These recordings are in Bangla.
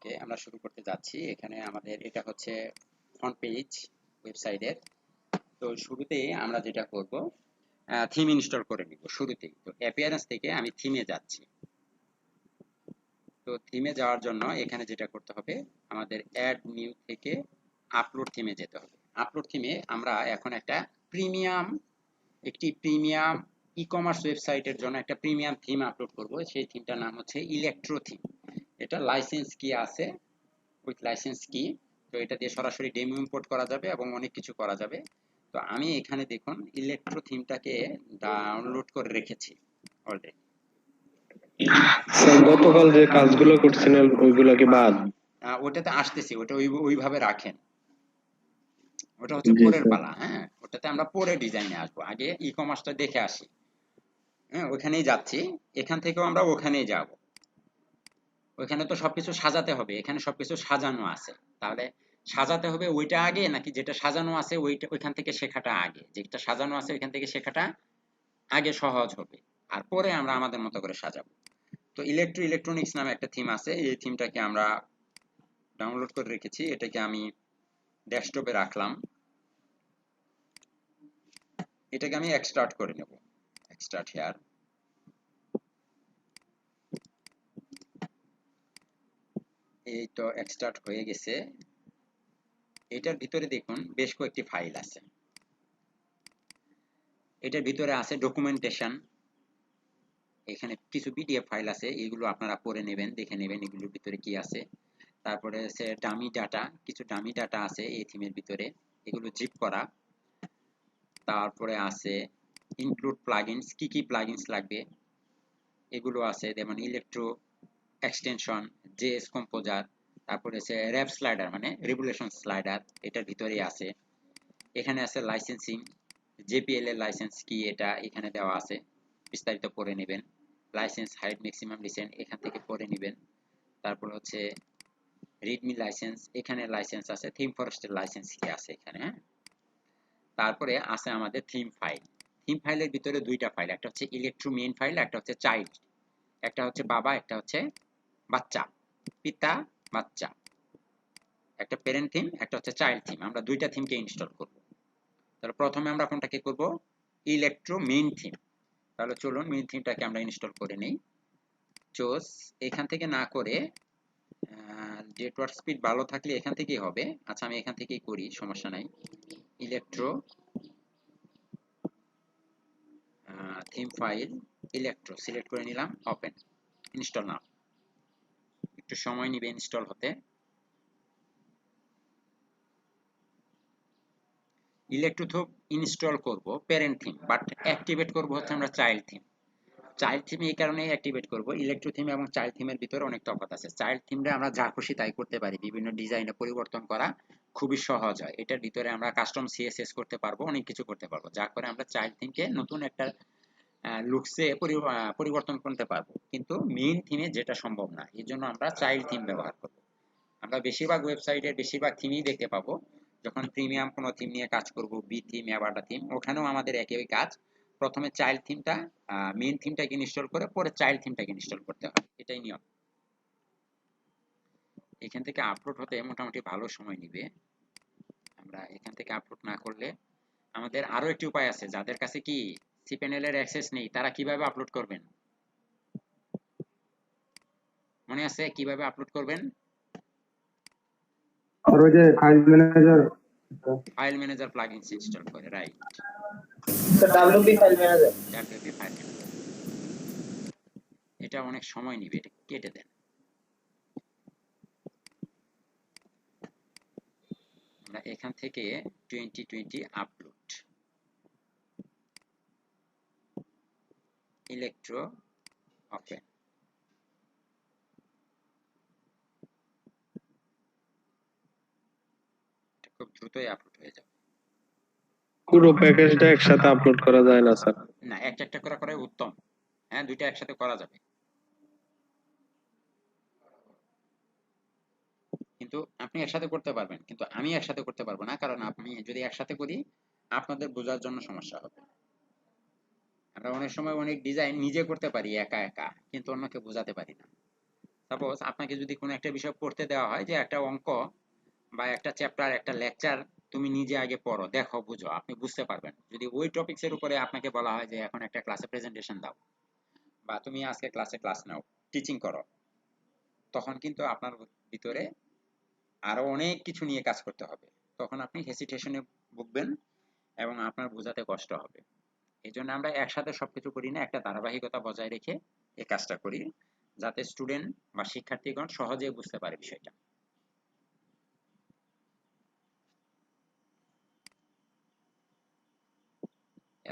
ওকে, আমরা শুরু করতে যাচ্ছি। এখানে আমাদের এটা হচ্ছে ফ্রন্ট পেজ ওয়েবসাইটের। তো শুরুতেই আমরা যেটা করব, থিম ইনস্টল করে নিব শুরুতেই। তো অ্যাপিয়ারেন্স থেকে আমি থিমে যাচ্ছি। তো থিমে যাওয়ার জন্য এখানে যেটা করতে হবে, আমাদের অ্যাড নিউ থেকে আপলোড থিমে যেতে হবে। আপলোড থিমে আমরা এখন একটি প্রিমিয়াম ই কমার্স ওয়েবসাইটের জন্য একটা প্রিমিয়াম থিম আপলোড করব। সেই থিমটার নাম হচ্ছে ইলেকট্রো থিম। এটা লাইসেন্স কি আছে, উইথ লাইসেন্স কি। তো এটা দিয়ে সরাসরি ডেমো ইম্পোর্ট করা যাবে এবং অনেক কিছু করা যাবে। তো আমি এখানে দেখুন ইলেকট্রো থিমটাকে ডাউনলোড করে রেখেছি অলরেডি। স্যার গতকাল যে কাজগুলো করছিলেন ওইগুলো কি বাদ? ওটাতে আসতেছি, ওটা ওইভাবে রাখেন। ওটা হচ্ছে জি পরের স্যার। পালা। হ্যাঁ, ওটাতে আমরা পরে ডিজাইনে আসবো, আগে ই কমার্সটা দেখে আসি। হ্যাঁ, ওখানেই যাচ্ছি। এখান থেকেও আমরা ওখানেই যাব। ওইখানে তো সবকিছু সাজাতে হবে, এখানে সবকিছু সাজানো আছে। তাহলে সাজাতে হবে ওইটা আগে, নাকি যেটা সাজানো আছে ওইটা ওইখান থেকে শেখাটা আগে? যেটা সাজানো আছে ওইখান থেকে শেখাটা আগে সহজ হবে, আর পরে আমরা আমাদের মতো করে সাজাবো। তো ইলেকট্রনিক্স নামে একটা থিম আছে, এই থিমটাকে আমরা ডাউনলোড করে রেখেছি। এটাকে আমি ডেস্কটপে রাখলাম। এটাকে আমি এক্সট্রাক্ট করে নেব। Extract hair. এই তো এক্সট্রাক্ট হয়ে গেছে। এটার ভিতরে দেখুন বেশ কয়েকটি ফাইল আছে। এটার ভিতরে আছে ডকুমেন্টেশন। এখানে কিছু পিডিএফ ফাইল আছে, এগুলো আপনারা পড়ে নেবেন, দেখে নেবেন এগুলোর ভিতরে কি আছে। তারপরে আছে ডামি ডাটা, কিছু ডামি ডাটা আছে এই থিমের ভিতরে, এগুলো জিপ করা। তারপরে আছে ইনক্লুড প্লাগইনস, কি কি প্লাগইনস লাগবে এগুলো আছে, যেমন ইলেকট্রো এক্সটেনশন, জেএস কম্পোজার। তারপরে আছে র্যাপ স্লাইডার মানে রেগুলেশন স্লাইডার, এটার ভিতরেই আছে। এখানে আছে লাইসেন্সিং, জেপিএল এর লাইসেন্স কি এটা এখানে দেওয়া আছে, বিস্তারিত পড়ে নেবেন। লাইসেন্স হাইট ম্যাক্সিমাম রিসেন্ট এখান থেকে পড়ে নেবেন। তারপর হচ্ছে রিডমি লাইসেন্স, এখানে লাইসেন্স আছে। থিম ফরেস্টের লাইসেন্স কি আছে এখানে। হ্যাঁ, তারপরে আছে আমাদের থিম ফাইল। থিম ফাইলের ভিতরে দুইটা ফাইল, একটা হচ্ছে ইলেকট্রো মেইন ফাইল, একটা হচ্ছে চাইল্ড। একটা হচ্ছে বাবা, একটা হচ্ছে বাচ্চা, পিতা বাচ্চা। একটা প্যারেন্ট থিম, একটা হচ্ছে চাইল্ড থিম। আমরা দুইটা থিমকে ইনস্টল করব। তাহলে প্রথমে আমরা কোনটাকে করব? Electro main theme. তাহলে চলুন মেইন থিমটাকে আমরা ইনস্টল করে নেই। চোজ এখান থেকে না করে, নেটওয়ার্ক স্পিড ভালো থাকলে এখান থেকেই হবে। আচ্ছা, আমি এখান থেকেই করি, সমস্যা নাই। Electro theme file, electro select করে নিলাম, ওপেন, ইনস্টল নাও। একটু সময় নিবে ইনস্টল হতে। ইলেকট্রো থিম ইনস্টল করব প্যারেন্ট থিম, বাট অ্যাক্টিভেট করব হচ্ছে আমরা চাইল্ড থিম। চাইল্ড থিম এই কারণে অ্যাক্টিভেট করব, ইলেকট্রো থিম এবং চাইল্ড থিমের ভিতরে অনেক তফাৎ আছে। চাইল্ড থিমটা আমরা যা খুশি তাই করতে পারি, বিভিন্ন ডিজাইনে পরিবর্তন করা খুবই সহজ হয়। এটার ভিতরে আমরা কাস্টম সিএসএস করতে পারবো, অনেক কিছু করতে পারবো, যা করে আমরা চাইল্ড থিমকে নতুন একটা লুকসে পরিবর্তন করতে পারবো। কিন্তু মেইন থিমে যেটা সম্ভব না, এই জন্য আমরা চাইল্ড থিম ব্যবহার করব। আমরা বেশিরভাগ ওয়েবসাইটে বেশিরভাগ থিমই দেখতে পাবো, যখন প্রিমিয়াম কোনো থিম নিয়ে কাজ করব, বি থিম, অ্যাভাটা থিম, ওখানেও আমাদের একই কাজ। প্রথমে চাইল্ড থিমটা, মেইন থিমটাকে ইনস্টল করে পরে চাইল্ড থিমটাকে ইনস্টল করতে হয়, এটাই নিয়ম। এখান থেকে আপলোড হতে মোটামুটি ভালো সময় নিবে। আমরা এখান থেকে আপলোড না করলে, আমাদের আরো একটি উপায় আছে। যাদের কাছে কি সিপ্যানেল এর অ্যাক্সেস নেই, তারা কিভাবে আপলোড করবেন? মনে আছে কিভাবে আপলোড করবেন? আর ওই যে ফাইল ম্যানেজার প্লাগইনস ইনস্টল করে, right. WP file manager. WP file manager, এটা অনেক সময় নিবে, এটা কেটে দেন। আমরা এখান থেকে 2020 আপলোড, ইলেকট্রো ওপেন। খুব দ্রুতই আপলোড হয়ে যাবে। পুরো প্যাকেজটা একসাথে আপলোড করা যায় না স্যার? না, একটা একটা করে করাই উত্তম। হ্যাঁ, দুইটা একসাথে করা যাবে, কিন্তু আপনি একসাথে করতে পারবেন, কিন্তু আমি একসাথে করতে পারবো না, কারণ আমি যদি একসাথে করি আপনাদের বোঝার জন্য সমস্যা হবে। আমরা অনেক সময় অনেক ডিজাইন নিজে করতে পারি একা একা, কিন্তু অন্যকে বোঝাতে পারি না। সাপোজ আপনাকে যদি কোনো একটা বিষয় পড়তে দেওয়া হয় যে একটা অঙ্ক বা একটা চ্যাপ্টার একটা লেকচার তুমি নিজে আগে পড়ো, দেখো, বুঝো, আপনি বুঝতে পারবেন। যদি ওই টপিকস এর উপরে আপনাকে বলা হয় যে এখন একটা ক্লাসে প্রেজেন্টেশন দাও বা তুমি আজকে ক্লাসে ক্লাস নাও, টিচিং করো, তখন কিন্তু আপনার ভিতরে আরো অনেক কিছু নিয়ে কাজ করতে হবে। তখন আপনি হেসিটেশনে ভুগবেন এবং আপনার বোঝাতে কষ্ট হবে। এই জন্য আমরা একসাথে সবকিছু করি না, একটা ধারাবাহিকতা বজায় রেখে এই কাজটা করি, যাতে স্টুডেন্ট বা শিক্ষার্থীগণ সহজে বুঝতে পারে বিষয়টা।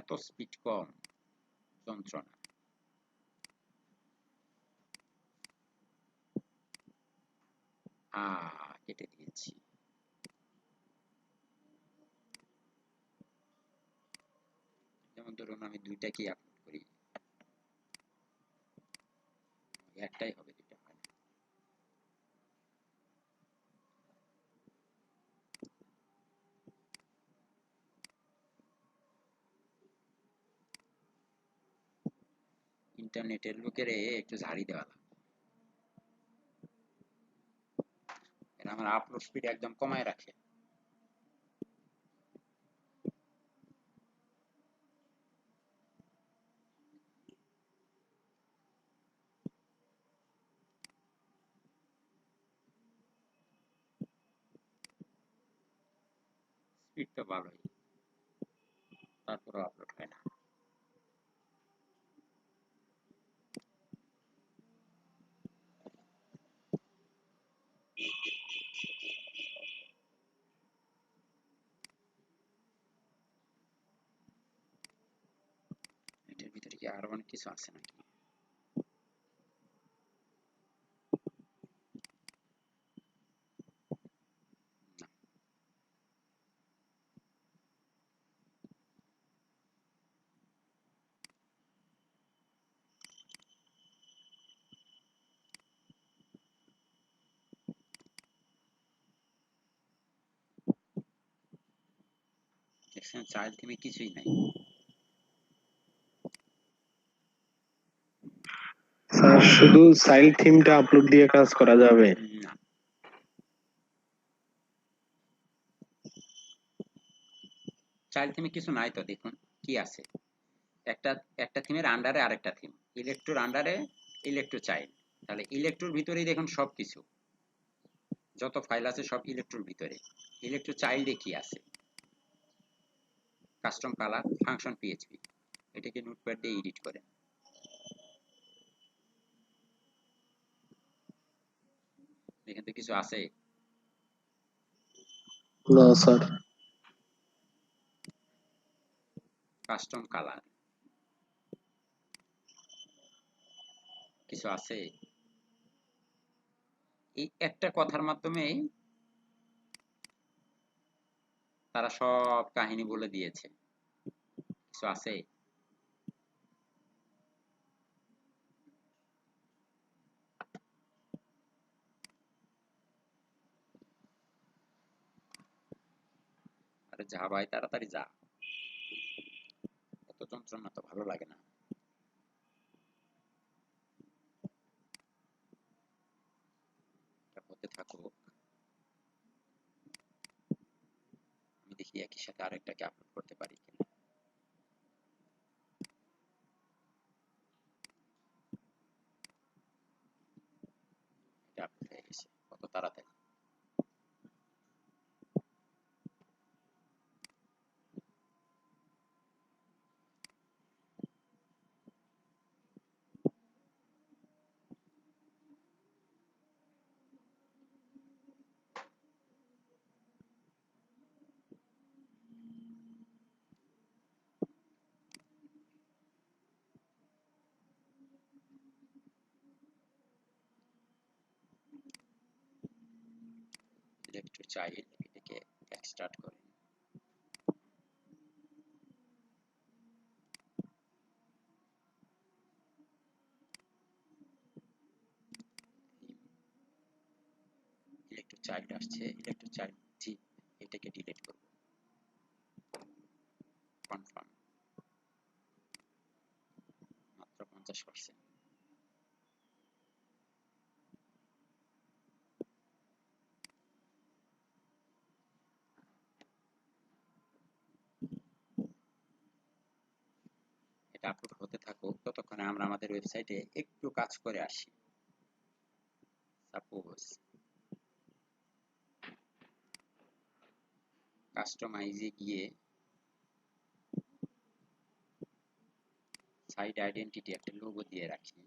এত স্পিড কম, যন্ত্রণা। কেটে দিয়েছি। যেমন ধরুন আমি দুইটা কি আপলোড করি, একটাই হবে, দুইটা হয় না। ইন্টারনেটের লোকের একটু ঝাড়ি দেওয়া লাগবে। এরা আমার আপলোড স্পিড একদম কমায় রাখে। স্পিড তো ভালোই, তারপরেও আপলোড হয় না। এটার ভিতরে কি আরো অনেক কিছু আছে নাকি? না। দেখছেন, চাইল্ড থিমে কিছুই নাই। স্যার শুধু চাইল্ড থিমটা আপলোড দিয়ে কাজ করা যাবে? না, চাইল্ড থিমে কিছু নাই তো। দেখুন কি আছে, একটা একটা থিমের আন্ডারে আরেকটা থিম, ইলেকট্রোর আন্ডারে ইলেকট্রো চাইল্ড। তাহলে ইলেকট্রোর ভিতরেই দেখুন সবকিছু, যত ফাইল আছে সব ইলেকট্রোর ভিতরে। ইলেকট্রো চাইল্ডে কি আছে? কাস্টম কালার, ফাংশন পিএইচপি, এটাকে নোটপ্যাড দিয়ে এডিট করেন। এখানে তো কিছু আছে। না স্যার। কাস্টম কালার, কিছু আছে? এই একটা কথার মাধ্যমে তারা সব কাহিনী বলে দিয়েছে। কিছু আছে? আরে যা ভাই, তাড়াতাড়ি যা, এত যন্ত্রণা তো ভালো লাগে না। এটা হতে থাকুক, আমি দেখি একই সাথে আরেকটাকে আপলোড করতে পারি কিনা। এটা আপলোড হয়ে গেছে, কত তাড়াতাড়ি। ইলেকট্রো চাইল্ড, এটাকে এক্সট্রাক্ট করেন। ইলেকট্রো চাইল্ড আসছে, ইলেকট্রো চাইল্ড জি, এটাকে ডিলিট করব। কনফার্ম, মাত্র 50%। এটা আপলোড হতে থাকুক, ততক্ষণে আমরা আমাদের ওয়েবসাইটে একটু কাজ করে আসি। সাপোজ কাস্টমাইজে গিয়ে সাইট আইডেন্টিটি একটা লোগো দিয়ে রাখি।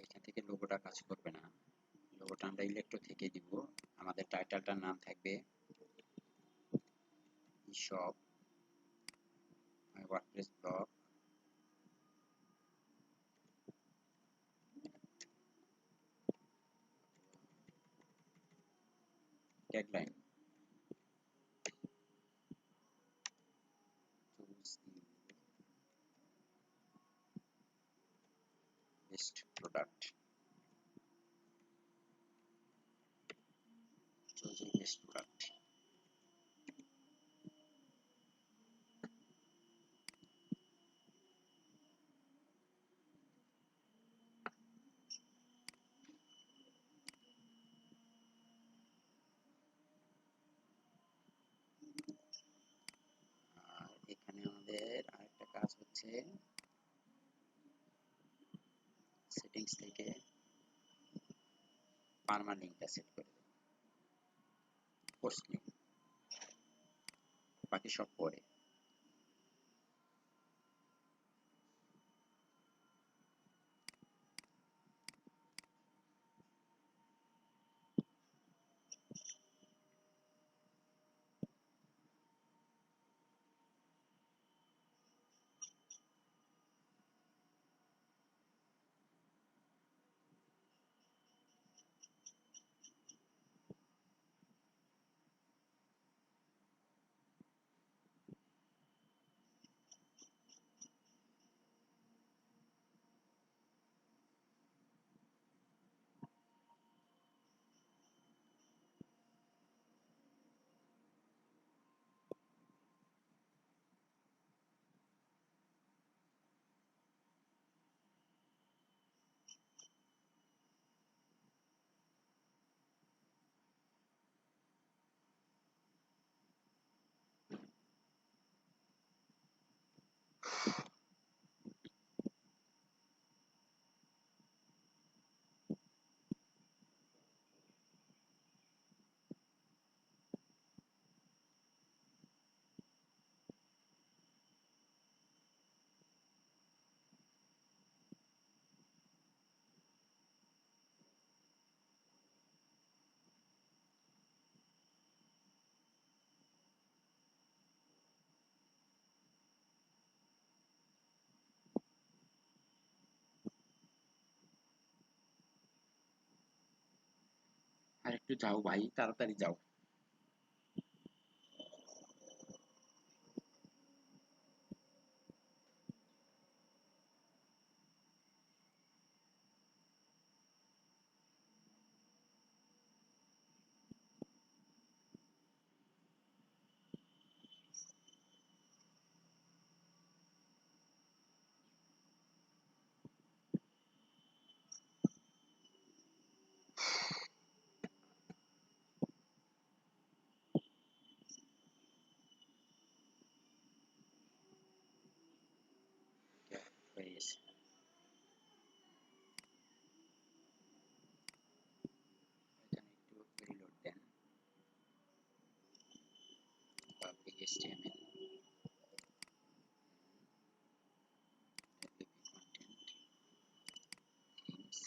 এখান থেকে লোগোটা কাজ করবে না, লোগোটা আমরা ইলেক্ট্রো থেকে দিব। আমাদের টাইটেলটার নাম থাকবে shop my WordPress blog, tagline choose the best product, choose the best product। আর এখানে আমাদের আরেকটা কাজ হচ্ছে সেটিংস থেকে পার্মালিঙ্কটা সেট করে দেব, পোস্ট লিঙ্ক, বাকি সব পরে। আর একটু যাও ভাই, তাড়াতাড়ি যাও। হয়ে গেছে। এখানে একটু রিলোড দেন। Public HTML WP content themes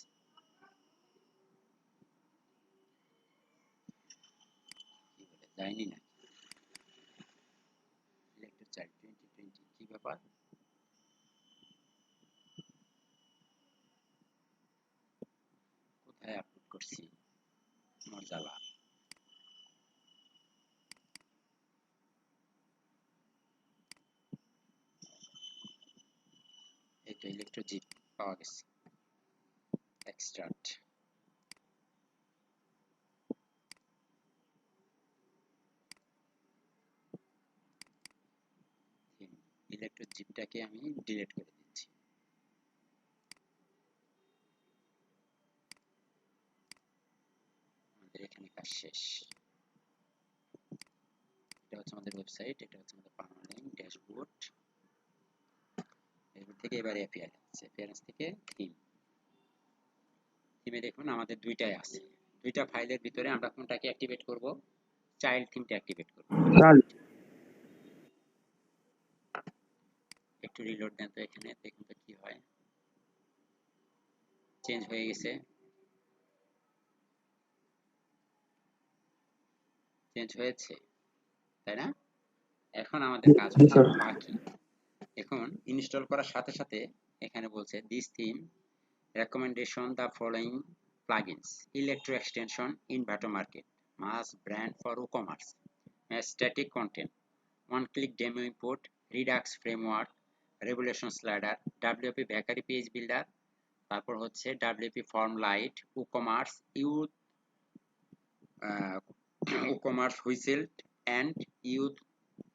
কি বলে যায়নি না, সিলেক্টেড চাইল্ড 2020 কি ব্যাপার, কোথায় আপলোড করছি, মজালা। এই তো ইলেকট্রো জিপ পাওয়া গেছে, এক্সট্রাক্ট থিম। ইলেকট্রো জিপটাকে আমি ডিলিট করে দিচ্ছি। আমাদের এখানে কাজ শেষ। এটা হচ্ছে আমাদের ওয়েবসাইট, এটা হচ্ছে আমাদের পার্মানেন্ট ড্যাশবোর্ড। এর থেকে এবার অ্যাপিয়ারেন্স থেকে থিমে দেখুন আমাদের দুইটাই আছে। দুইটা ফাইলের ভিতরে আমরা কোনটাকে অ্যাক্টিভেট করব? চাইল্ড থিমটা অ্যাক্টিভেট করব। একটু রিলোড দেন তো, এখানে দেখুন তো কি হয়। চেঞ্জ হয়ে গেছে, চেঞ্জ হয়েছে, তাই না? এখন আমাদের কাজ হচ্ছে বাকি। এখন ইনস্টল করার সাথে সাথে এখানে বলছে this theme recommendation the following plugins: electro extension, inverter market, mass brand for WooCommerce, static content, one click demo import, redux framework, revolution slider, wp bakery page builder, তারপর হচ্ছে wp form light, WooCommerce youth WooCommerce whistle and youth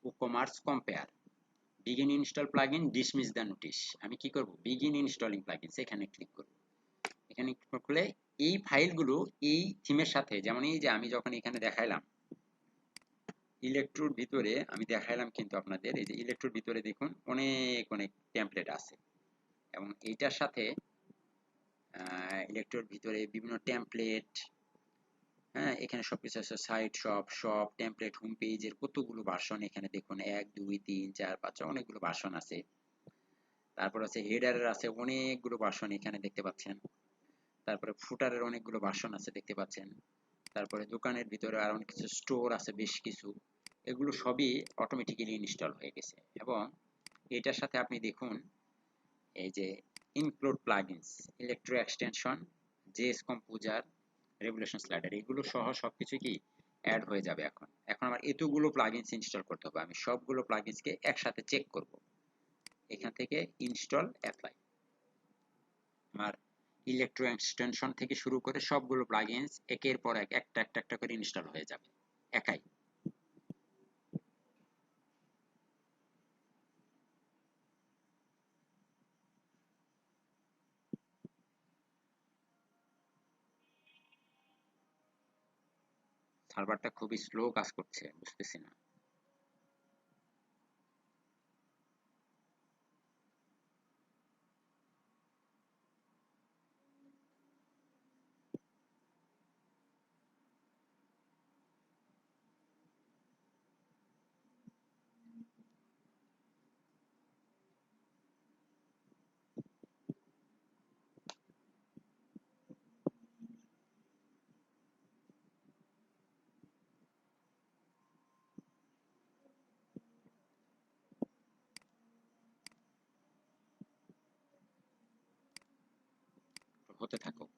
WooCommerce compare, begin install plugin, dismiss the notice। আমি কি করব? begin installing plugins এখানে ক্লিক করব। এখানে করলে এই ফাইলগুলো এই থিমের সাথে, যেমন এই যে আমি যখন এখানে দেখাইলাম ইলেকট্রোর ভিতরে, আমি দেখাইলাম কিন্তু আপনাদের এই যে ইলেকট্রোর ভিতরে দেখুন অনেক অনেক টেমপ্লেট আছে, এবং এইটার সাথে ইলেকট্রোর ভিতরে বিভিন্ন টেমপ্লেট, হ্যাঁ, এখানে সবকিছু আছে, সাইট শপ টেমপ্লেট, হোম পেজের কতগুলো ভার্সন এখানে দেখুন, 1 2 3 4 5 অনেকগুলো ভার্সন আছে। তারপর আছে হেডারের আছে অনেকগুলো ভার্সন এখানে দেখতে পাচ্ছেন। তারপরে ফুটারের অনেকগুলো ভার্সন আছে দেখতে পাচ্ছেন। তারপরে দোকানের ভিতরে আর অনেক কিছু স্টোর আছে বেশ কিছু, এগুলো সবই অটোমেটিক্যালি ইনস্টল হয়ে গেছে। এবং এটার সাথে আপনি দেখুন এই যে include plugins, electro extension, JS composer, revolution slider, এগুলো সহ সবকিছু কি অ্যাড হয়ে যাবে। এখন আমার এতগুলো প্লাগইনস ইনস্টল করতে হবে, আমি সবগুলো প্লাগইনসকে একসাথে চেক করব। এখান থেকে ইনস্টল অ্যাপ্লাই, আমার ইলেকট্রো এক্সটেনশন থেকে শুরু করে সবগুলো প্লাগইনস একের পর এক একটা একটা একটা করে ইনস্টল হয়ে যাবে একাই। সার্ভারটা খুবই স্লো কাজ করছে, বুঝতেছি না। হতে থাকুক।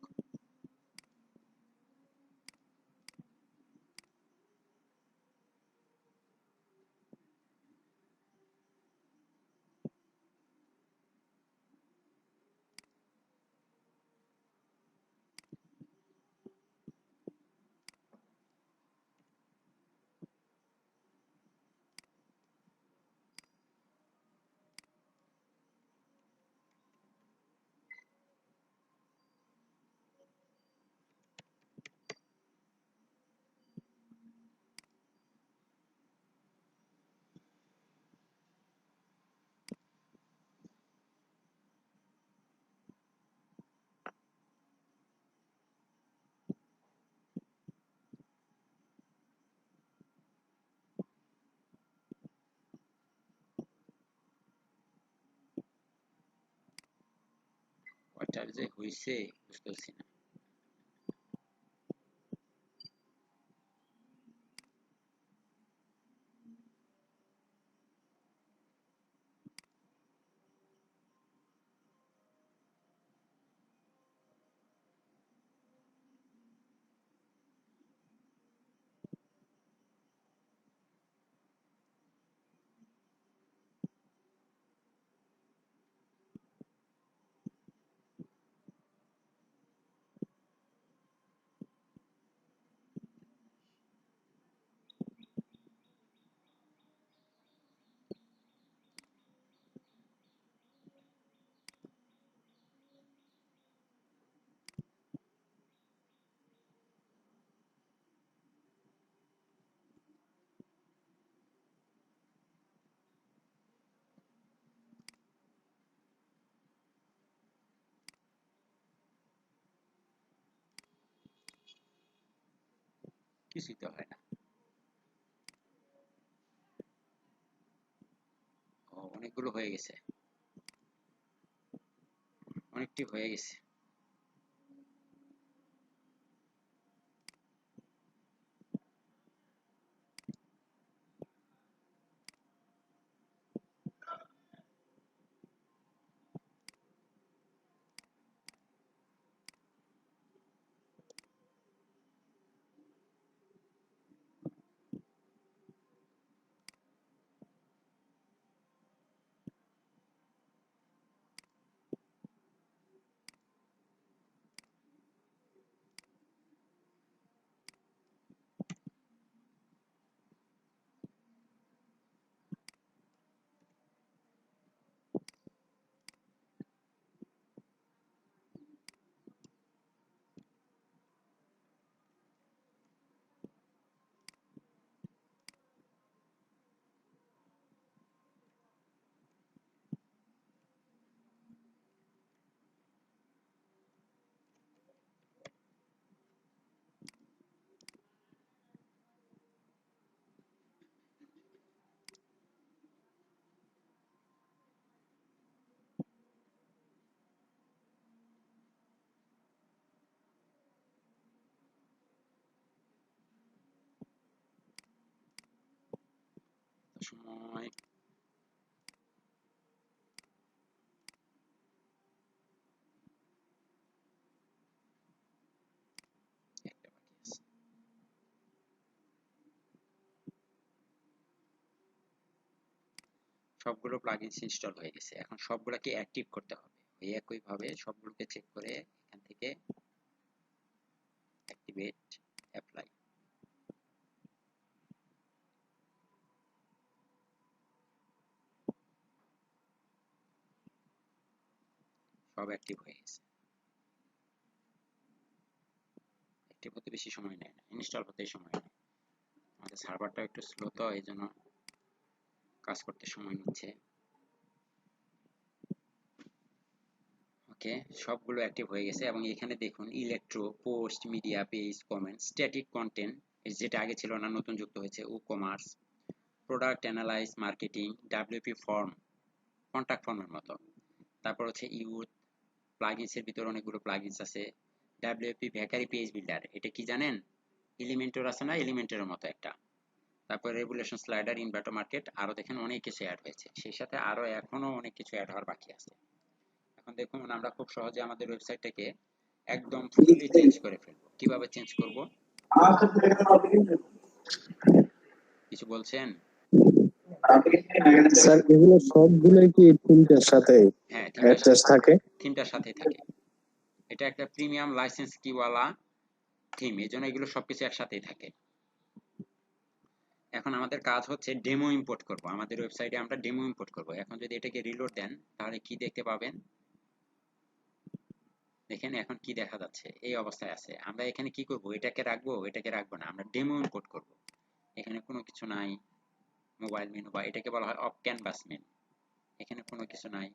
ওটার যে হইছে বুঝতেছি না। কিছুই তো হয় না। ও, অনেকগুলো হয়ে গেছে, অনেকটি হয়ে গেছে। সময় একটা বাকি আছে। সবগুলো প্লাগইনস ইনস্টল হয়ে গেছে, এখন সবগুলোকে অ্যাক্টিভ করতে হবে। এই একইভাবে সবগুলোকে চেক করে এখান থেকে অ্যাক্টিভেট অ্যাপ্লাই, সব অ্যাক্টিভ হয়ে গেছে। অ্যাক্টিভ হতে বেশি সময় নেয় না, ইনস্টল হতে সময় নেয়। আমাদের সার্ভারটা একটু স্লো, তো এই জন্য কাজ করতে সময় নিচ্ছে। ওকে, সবগুলো অ্যাক্টিভ হয়ে গেছে এবং এখানে দেখুন electro, post, media, page, comment, static content যেটা আগে ছিল না নতুন যুক্ত হয়েছে, WooCommerce, product analyze, marketing, WP form, contact ফর্মের মতো। তারপর হচ্ছে ইউথ প্লাগইনস এর ভিতরে অনেকগুলো প্লাগইনস আছে। ডাব্লিউপি ভ্যাকারি পেজ বিল্ডার, এটা কি জানেন? এলিমেন্টর আছে না, এলিমেন্টরের মতো একটা। তারপর রেগুলেশন স্লাইডার, ইনভার্টার মার্কেট, আরো দেখেন অনেক কিছু অ্যাড হয়েছে, সেই সাথে আরো এখনো অনেক কিছু অ্যাড হওয়ার বাকি আছে। এখন দেখুন আমরা খুব সহজে আমাদের ওয়েবসাইটটাকে একদম ফুললি চেঞ্জ করে ফেলবো। কিভাবে চেঞ্জ করব? কিছু বলছেন? স্যার এগুলো সবগুলোই কি থিমটার সাথে হ্যাঁ, অ্যাটাচ থাকে? থিমটার সাথেই থাকে। এটা একটা প্রিমিয়াম লাইসেন্স কিওয়ালা থিম, এজন্য এগুলো সবকিছু একসাথেই থাকে। এখন আমাদের কাজ হচ্ছে ডেমো ইম্পোর্ট করব। আমাদের ওয়েবসাইটে আমরা ডেমো ইম্পোর্ট করব। এখন যদি এটাকে রিলোড দেন তাহলে কি দেখতে পাবেন? দেখেন এখন কি দেখা যাচ্ছে, এই অবস্থায় আছে। আমরা এখানে কি করব? এটাকে রাখবো, এটাকে রাখবো না, আমরা ডেমো ইম্পোর্ট করব। এখানে কোনো কিছু নাই, মোবাইল মেনু বা এটাকে বলা হয় অফ ক্যানভাস মেনু। এখানে কোনো কিছু নাই,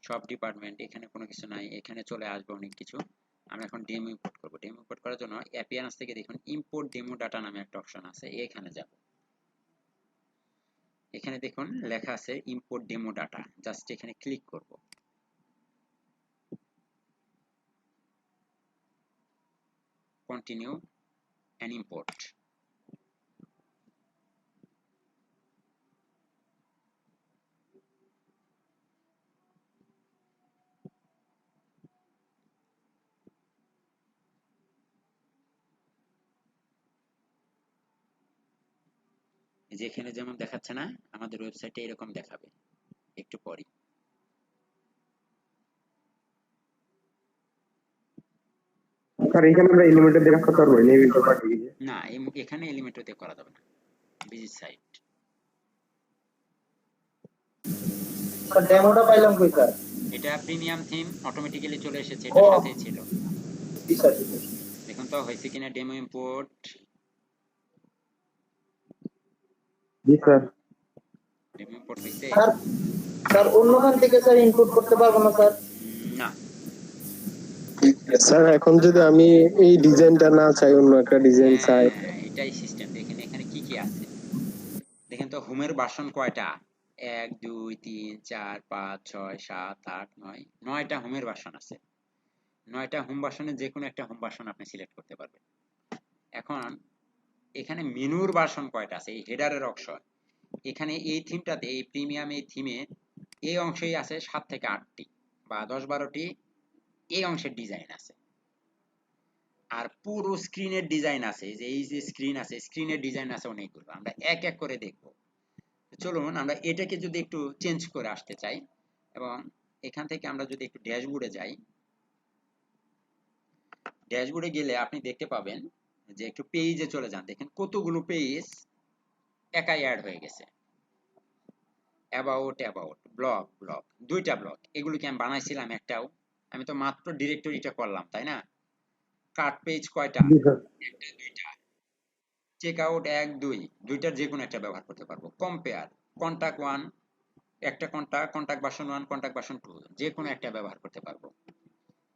সব ডিপার্টমেন্ট, এখানে কোনো কিছু নাই, এখানে চলে আসবে অনেক কিছু। আমরা এখন ডেমো ইম্পোর্ট করব। ডেমো ইম্পোর্ট করার জন্য অ্যাপিয়ারেন্স থেকে দেখুন ইম্পোর্ট ডেমো ডাটা নামে একটা অপশন আছে, এখানে যাব। এখানে দেখুন লেখা আছে ইম্পোর্ট ডেমো ডাটা, জাস্ট এখানে ক্লিক করব। Continue and import. যেখানে যেমন দেখাচ্ছে না, আমাদের ওয়েবসাইটে এরকম দেখাবে একটু পরই। স্যার এখানে আমরা এলিমেন্টর দিয়ে রাখতে পারবো, এলিমেন্টর পাঠিয়ে দিয়ে? না, এখানে এলিমেন্টর দিয়ে করা যাবে না, ভিজিট সাইট। স্যার ডেমোটা পাইলাম কই স্যার? এটা প্রিমিয়াম থিম, অটোমেটিক্যালি চলে এসেছে, এটার সাথেই ছিল। জি স্যার। দেখুন তো হয়েছে কিনা ডেমো ইম্পোর্ট। জি স্যার। ডেমো ইম্পোর্ট হয়েছে। স্যার স্যার অন্যখান থেকে স্যার ইনপুট করতে পারবো না স্যার? না, স্যার এখন যদি আমি এই ডিজাইনটা না চাই, অন্য একটা ডিজাইন চাই, এটাই সিস্টেম। তো হোমের ভার্সন কয়টা? 1 2 3 4 5 6 7 8 9 9টা হোমের ভার্সন আছে। 9টা হোম ভার্সনের যে কোনো একটা হোম ভার্সন আপনি সিলেক্ট করতে পারবেন। এখন এখানে মেনুর ভার্সন কয়টা আছে? এই হেডারের অংশ, এখানে এই থিমটাতে, এই প্রিমিয়াম এই থিমে এই অংশেই আছে 7 থেকে 8টি বা 10 12টি এই অংশের ডিজাইন আছে। আর পুরো স্ক্রিনের ডিজাইন আছে, যে এই যে স্ক্রিন আছে, স্ক্রিনের ডিজাইন আছে অনেকগুলো। আমরা এক এক করে দেখব। চলুন আমরা এটাকে যদি একটু চেঞ্জ করে আসতে চাই, এবং এখান থেকে আমরা যদি একটু ড্যাশবোর্ডে যাই, ড্যাশবোর্ডে গেলে আপনি দেখতে পাবেন যে একটু পেজে চলে যান, দেখেন কতগুলো পেজ একাই অ্যাড হয়ে গেছে। অ্যাবাউট, ব্লগ, দুইটা ব্লগ, এগুলো কি আমি বানাইছিলাম একটাও? আমি তো মাত্র ডিরেক্টরিটা করলাম, তাই না? কাট পেজ কয়টা? জি স্যার। একটা, দুইটা। চেক আউট 1 2, দুইটার যে কোনো একটা ব্যবহার করতে পারবো। কম্পেয়ার, কন্টাক্ট 1 একটা, কন্টাক্ট ভার্সন 1, কন্টাক্ট ভার্সন 2 যে কোনো একটা ব্যবহার করতে পারবো।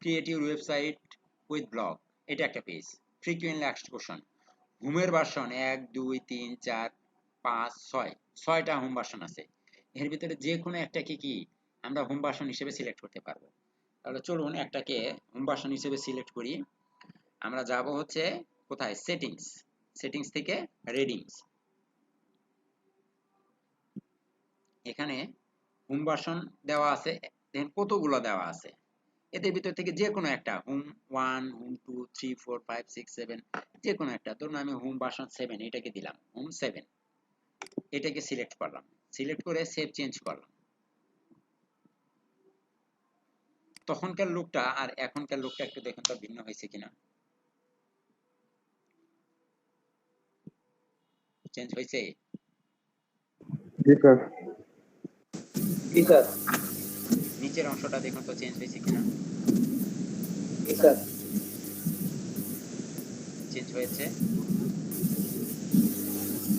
Create your website with blog, এটা একটা পেজ। ফ্রিকুয়েন্টলি আস্কড কোশ্চেন, হোমের ভার্সন 1 2 3 4 5 6, 6টা হোম ভার্সন আছে। এর ভিতরে যে কোনো একটাকে কি আমরা হোম ভার্সন হিসেবে সিলেক্ট করতে পারবো। তাহলে চলুন একটাকে হোম ভার্সন হিসেবে সিলেক্ট করি। আমরা যাব হচ্ছে কোথায়? সেটিংস, সেটিংস থেকে রেডিংস। এখানে হোম ভার্সন দেওয়া আছে, দেখেন কতগুলো দেওয়া আছে। এদের ভিতর থেকে যে কোনো একটা, হোম 1 হোম 2 3 4 5 6 7, যে কোনো একটা। ধরুন আমি হোম ভার্সন 7 এটাকে দিলাম, হোম 7 এটাকে সিলেক্ট করলাম, সিলেক্ট করে সেভ চেঞ্জ করলাম। তখনকার লুকটা আর এখনকার লুকটা একটু দেখুন তো ভিন্ন হয়েছে কিনা। চেঞ্জ হয়েছে? জি স্যার। জি স্যার। নিচের অংশটা দেখুন তো চেঞ্জ হয়েছে কিনা। জি স্যার। চেঞ্জ হয়েছে।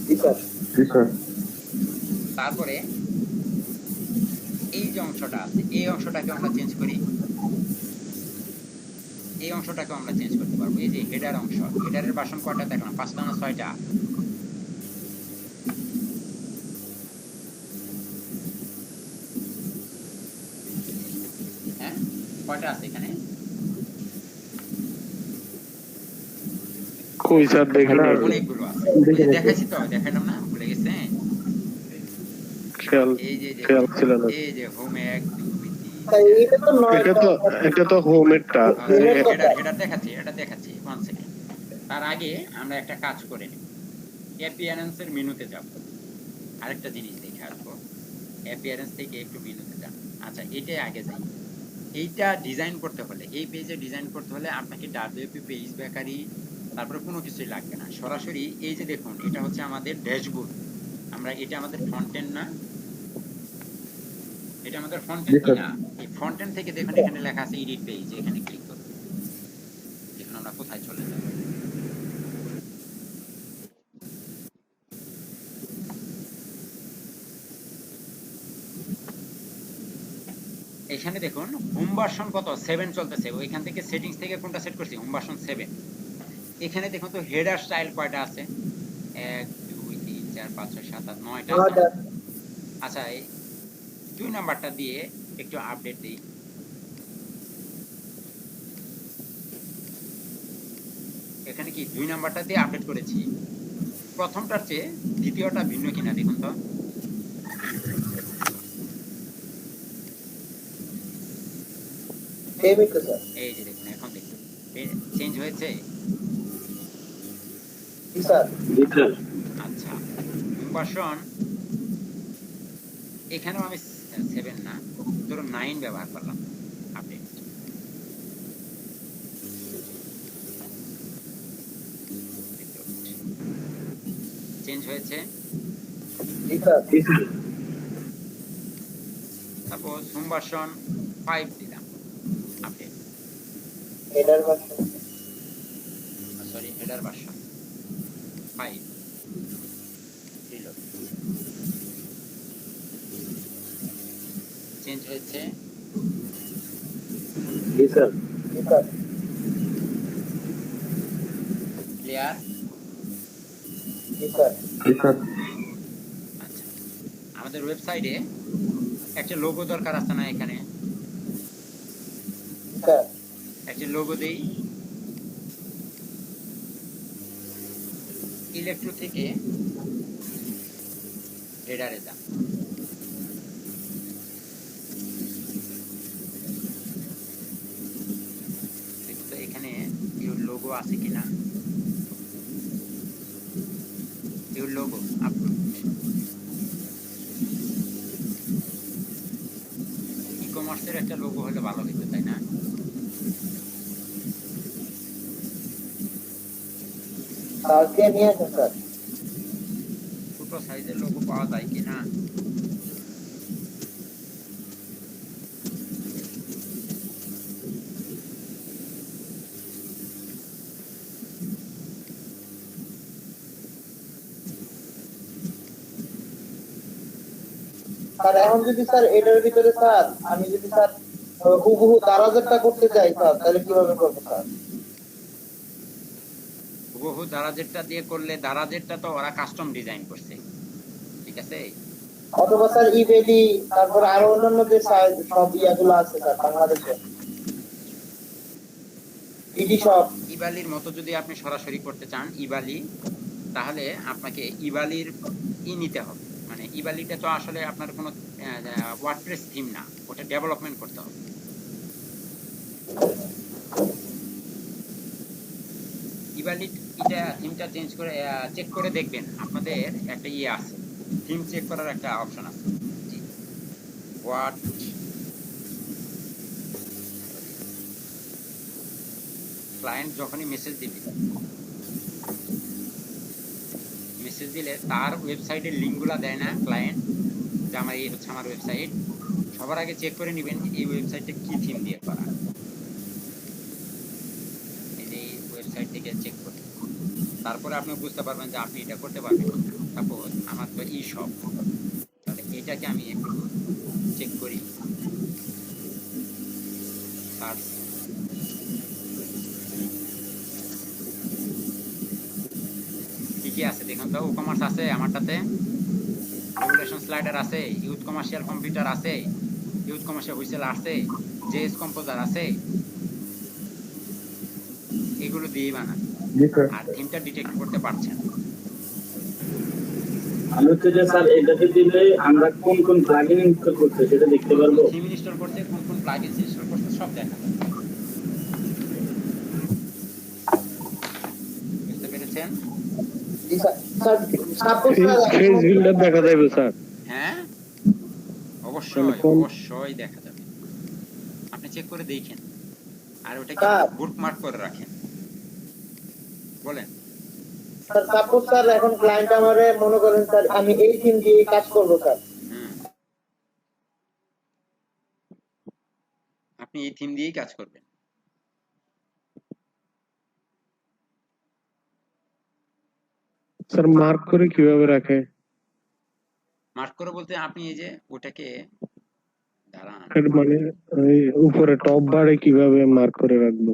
জি স্যার। জি স্যার। তারপরে এই যে অংশটা আছে, এই অংশটাকে আমরা চেঞ্জ করি, এই অংশটাকে আমরা চেঞ্জ করতে পারবো। এই যে হেডার অংশ, হেডারের ভার্সন কয়টা দেখলাম? 5টা না 6টা? হ্যাঁ, কয়টা আছে এখানে? কই স্যার দেখেন আর অনেকগুলো আছে। দেখে দেখে দেখাইছি তো, দেখাইলাম না? ভুলে গেছেন? খেয়াল এই যে খেয়াল ছিল না। এই যে হোম 1 2 3 তাই 4, এটা তো এটা তো হোমেরটা। হেডার হেডার দেখাচ্ছি, এটা দেখাচ্ছি 1 সেকেন্ড। তার আগে আমরা একটা কাজ করে নিই, অ্যাপিয়ারেন্সের মেনুতে যাব, আরেকটা জিনিস দেখে আসবো। অ্যাপিয়ারেন্স থেকে একটু মেনুতে যান। আচ্ছা, এটাই আগে যাই। এইটা ডিজাইন করতে হলে, এই পেজে ডিজাইন করতে হলে আপনাকে ডাব্লিউপি পেজ বেকারি তারপরে কোনো কিছুই লাগবে না। সরাসরি এই যে দেখুন, এটা হচ্ছে আমাদের ড্যাশবোর্ড। আমরা এটা আমাদের ফ্রন্ট এন্ড না, এটা আমাদের ফ্রন্ট জি এন্ড কি স্যার। না? এই ফ্রন্ট এন্ড থেকে দেখুন এখানে লেখা আছে এডিট পেজ, এখানে ক্লিক করুন। দেখুন আমরা কোথায় চলে যাব। এখানে দেখুন হোম ভার্সন কত? 7 চলতেছে। ওইখান থেকে সেটিংস থেকে কোনটা সেট করছি? Home version 7। এখানে দেখুন তো হেডার স্টাইল কয়টা আছে? 1 2 3 4 5 6 7 8 9টা আছে। আচ্ছা, এই 2 নাম্বারটা দিয়ে একটু আপডেট দিই। এখানে কি 2 নাম্বারটা দিয়ে আপডেট করেছি। প্রথমটার চেয়ে দ্বিতীয়টা ভিন্ন কিনা দেখুন তো। সেমই তো স্যার। এই যে দেখুন, এখন দেখুন চেঞ্জ হয়েছে। জি স্যার। জি স্যার। আচ্ছা, হোম ভার্সন এখানেও আমি 7 না, ধরুন 9 ব্যবহার করলাম। আপডেট চেঞ্জ হয়েছে। জি স্যার। জি স্যার। সাপোজ হোম ভার্সন 5 দিলাম, update, header version. Sorry header version 5, reload, change হয়েছে। জি স্যার। জি স্যার। ক্লিয়ার? জি স্যার। জি স্যার। আচ্ছা, আমাদের ওয়েবসাইটে একটা লোগো দরকার আছে না? এখানে স্যার একটা লোগো দেই। ইলেকট্রো থেকে হেডারে যান। দেখুন তো এখানে ইউর লোগো আছে কিনা। Your logo upload. ই কমার্সের একটা লোগো হলে ভালো হতো, তাই না? কালকে নিয়ে আসেন স্যার। ছোট সাইজের লোগো পাওয়া যায় কিনা। স্যার এখন যদি স্যার এটার ভিতরে স্যার আমি যদি স্যার হুবহু দারাজেরটা করতে চাই স্যার তাহলে কিভাবে করবো স্যার? হুবহু দারাজেরটা দিয়ে করলে, দারাজেরটা তো ওরা কাস্টম ডিজাইন করছে, ঠিক আছে? অথবা স্যার ইবেলি তারপর আরো অন্যান্য যে সব ইয়াগুলো আছে স্যার বাংলাদেশে ইডি সব। ইবালির মতো যদি আপনি সরাসরি করতে চান ইবালি, তাহলে আপনাকে ইবালির নিতে হবে। মানে ইবালিটা তো আসলে আপনার কোনো ওয়ার্ডপ্রেস থিম না, ওটা ডেভেলপমেন্ট করতে হবে। ইবালি এটা থিমটা চেঞ্জ করে চেক করে দেখবেন, আপনাদের একটা ইয়ে আছে, থিম চেক করার একটা অপশন আছে। জি, হোয়াট ক্লায়েন্ট যখনই মেসেজ দিবে, মেসেজ দিলে তার ওয়েবসাইটের লিঙ্কগুলো দেয় না ক্লায়েন্ট, যে আমার এই হচ্ছে আমার ওয়েবসাইট, সবার আগে চেক করে নেবেন এই ওয়েবসাইটটা কি থিম দিয়ে করা। এই ওয়েবসাইট থেকে চেক করবেন, তারপরে আপনি বুঝতে পারবেন যে আপনি এটা করতে পারবেন। সাপোজ আমার তো ই শপ, তাহলে এটাকে আমি একটু চেক করি। সার্চ, কি কি আছে দেখুন তো। ও কমার্স আছে আমারটাতে, রেগুলেশন স্লাইডার আছে, ইউথ কমার্শিয়াল কম্পিউটার আছে, ইউথ কমার্শিয়াল হুইসেল আছে, জেএস কম্পোজার আছে, এগুলো দিয়েই বানান। আর থিমটা ডিটেক্ট করতে পারছেন। আমি হচ্ছে যে স্যার এটাতে দিলে আমরা কোন কোন প্লাগইন ইনস্টল করতে সেটা দেখতে পারবো। থিম ইনস্টল করতে কোন কোন প্লাগইনস ইনস্টল করতে সব দেখা যাবে। বুঝতে পেরেছেন? জি sir. Sir suppose face builder দেখা যাবে স্যার। হ্যাঁ, অবশ্যই অবশ্যই দেখা যাবে। আপনি চেক করে দেখেন, আর ওটাকে বুকমার্ক করে রাখেন। বলেন। স্যার সাপোজ স্যার এখন ক্লায়েন্ট আমারে মনে করেন স্যার আমি এই থিম দিয়ে কাজ করব স্যার। আপনি এই থিম দিয়েই কাজ করবেন। স্যার মার্ক করে কিভাবে রাখে? মার্ক করে বলতে আপনি এই যে ওটাকে দাঁড়ান, মানে ওই উপরে টপ বারে কিভাবে মার্ক করে রাখবো?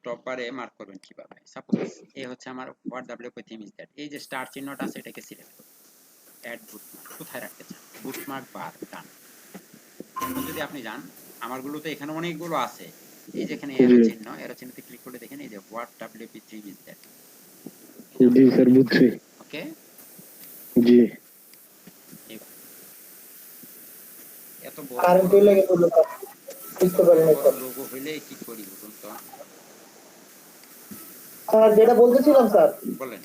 টপ বারে মার্ক করবেন কিভাবে? সাপোজ এই হচ্ছে আমার what WP theme is that, এই যে স্টার চিহ্নটা আছে এটাকে সিলেক্ট করুন, অ্যাড বুটমার্ক কোথায় রাখতে চান, বুটমার্ক বার ডান। এখন যদি আপনি যান, আমারগুলো তো এখানে অনেকগুলো আছে, এই যে এখানে এরো চিহ্ন, এরো চিহ্নতে ক্লিক করে দেখেন এই যে what WP theme is that. G sir বুঝছি। ওকে, জি। এত বড় কারেন্ট লাগে বললো স্যার বুঝতে পারি না স্যার। লোগো হইলে কি করি বলুন তো? স্যার যেটা বলতেছিলাম স্যার, বলেন।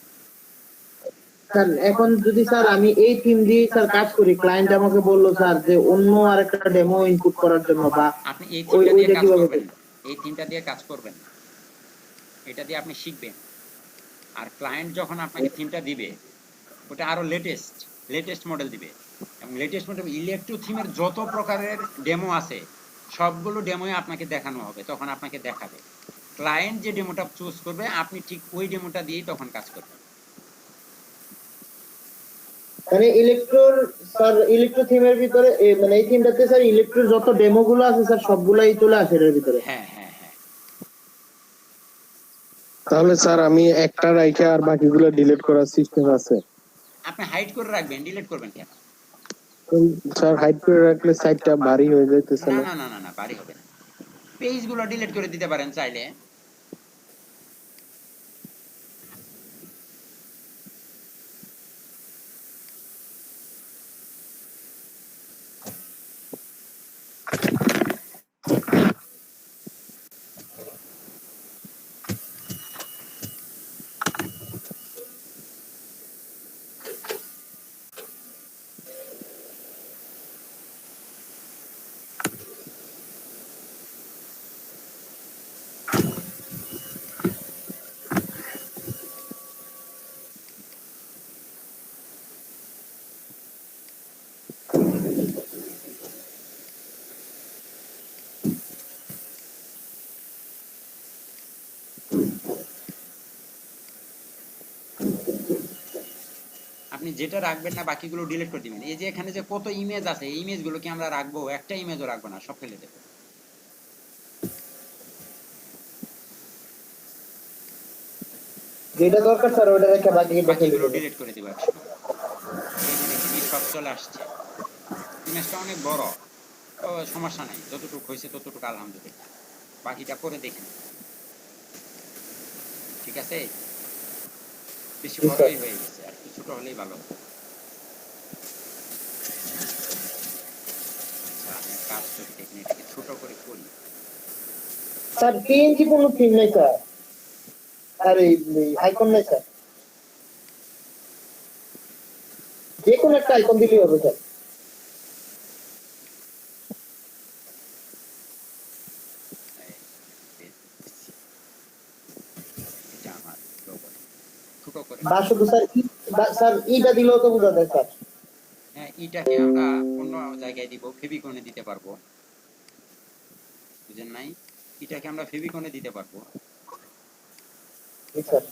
স্যার এখন যদি স্যার আমি এই থিম দিয়ে স্যার কাজ করি, ক্লায়েন্ট আমাকে বললো স্যার যে অন্য আরেকটা ডেমো ইনপুট করার জন্য, বা আপনি এই থিমটা দিয়ে ওইটা কাজ কিভাবে করবেন না, এই থিমটা দিয়ে কাজ করবেন না, এটা দিয়ে আপনি শিখবেন। আর ক্লায়েন্ট যখন আপনাকে থিমটা দিবে, ওটা আরো লেটেস্ট মডেল দিবে, এবং লেটেস্ট মডেল ইলেকট্রো থিমের যত প্রকারের ডেমো আছে সবগুলো ডেমোই আপনাকে দেখানো হবে, তখন আপনাকে দেখাবে। ক্লায়েন্ট যে ডেমোটা চুজ করবে আপনি ঠিক ওই ডেমোটা দিয়েই তখন কাজ করবেন। মানে ইলেকট্রোর স্যার ইলেকট্রো থিমের ভিতরে মানে এই থিমটাতে স্যার ইলেকট্রোর যত ডেমো গুলো আছে স্যার সবগুলাই চলে আসে এর ভিতরে। হ্যাঁ হ্যাঁ হ্যাঁ। তাহলে স্যার আমি একটা রাইখে আর বাকিগুলো ডিলিট করার সিস্টেম আছে? আপনি হাইড করে রাখবেন, ডিলিট করবেন কেন? স্যার হাইড করে রাখলে সাইটটা ভারী হয়ে যাইতেছে না না? না না না না, ভারী হবে না। পেজগুলো ডিলিট করে দিতে পারেন চাইলে। আপনি যেটা রাখবেন না বাকিগুলো ডিলিট করে দিবেন। এই যে এখানে যে কত ইমেজ আছে, এই ইমেজগুলো কি আমরা রাখবো? একটা ইমেজও রাখবো না, সব ফেলে দেবো। যেটা দরকার স্যার ওটা রেখে বাকি দেখে বাকিগুলো দিবেন। ডিলিট করে দিব একসময়। এই যে দেখেন এই সব চলে আসছে। ইমেজটা অনেক বড়, তো সমস্যা নাই, যতটুকু হয়েছে ততটুকু আলহামদুলিল্লাহ। বাকিটা পরে দেখেন, ঠিক আছে? বেশি জি স্যার। বড়ই হয়ে গেছে, আর একটু ছোট হলেই ভালো। আচ্ছা আমি এক কাজ করি, দেখেন এটাকে ছোট করে করি। স্যার পিএনজি কোনো থিম নেই স্যার, আর এই আইকন নেই স্যার, যে কোনো একটা আইকন দিলেই হবে স্যার। এই, এটা আমার logo। ছোট করে বা শুধু স্যার স্যার ইটা দিলেও তো বোঝা যায় স্যার। হ্যাঁ, ইটাকে আমরা অন্য জায়গায় দিব, ফেভিকনে দিতে পারবো, বুঝেন নাই? এটাকে আমরা ফেভিকনে দিতে পারবো। জি স্যার।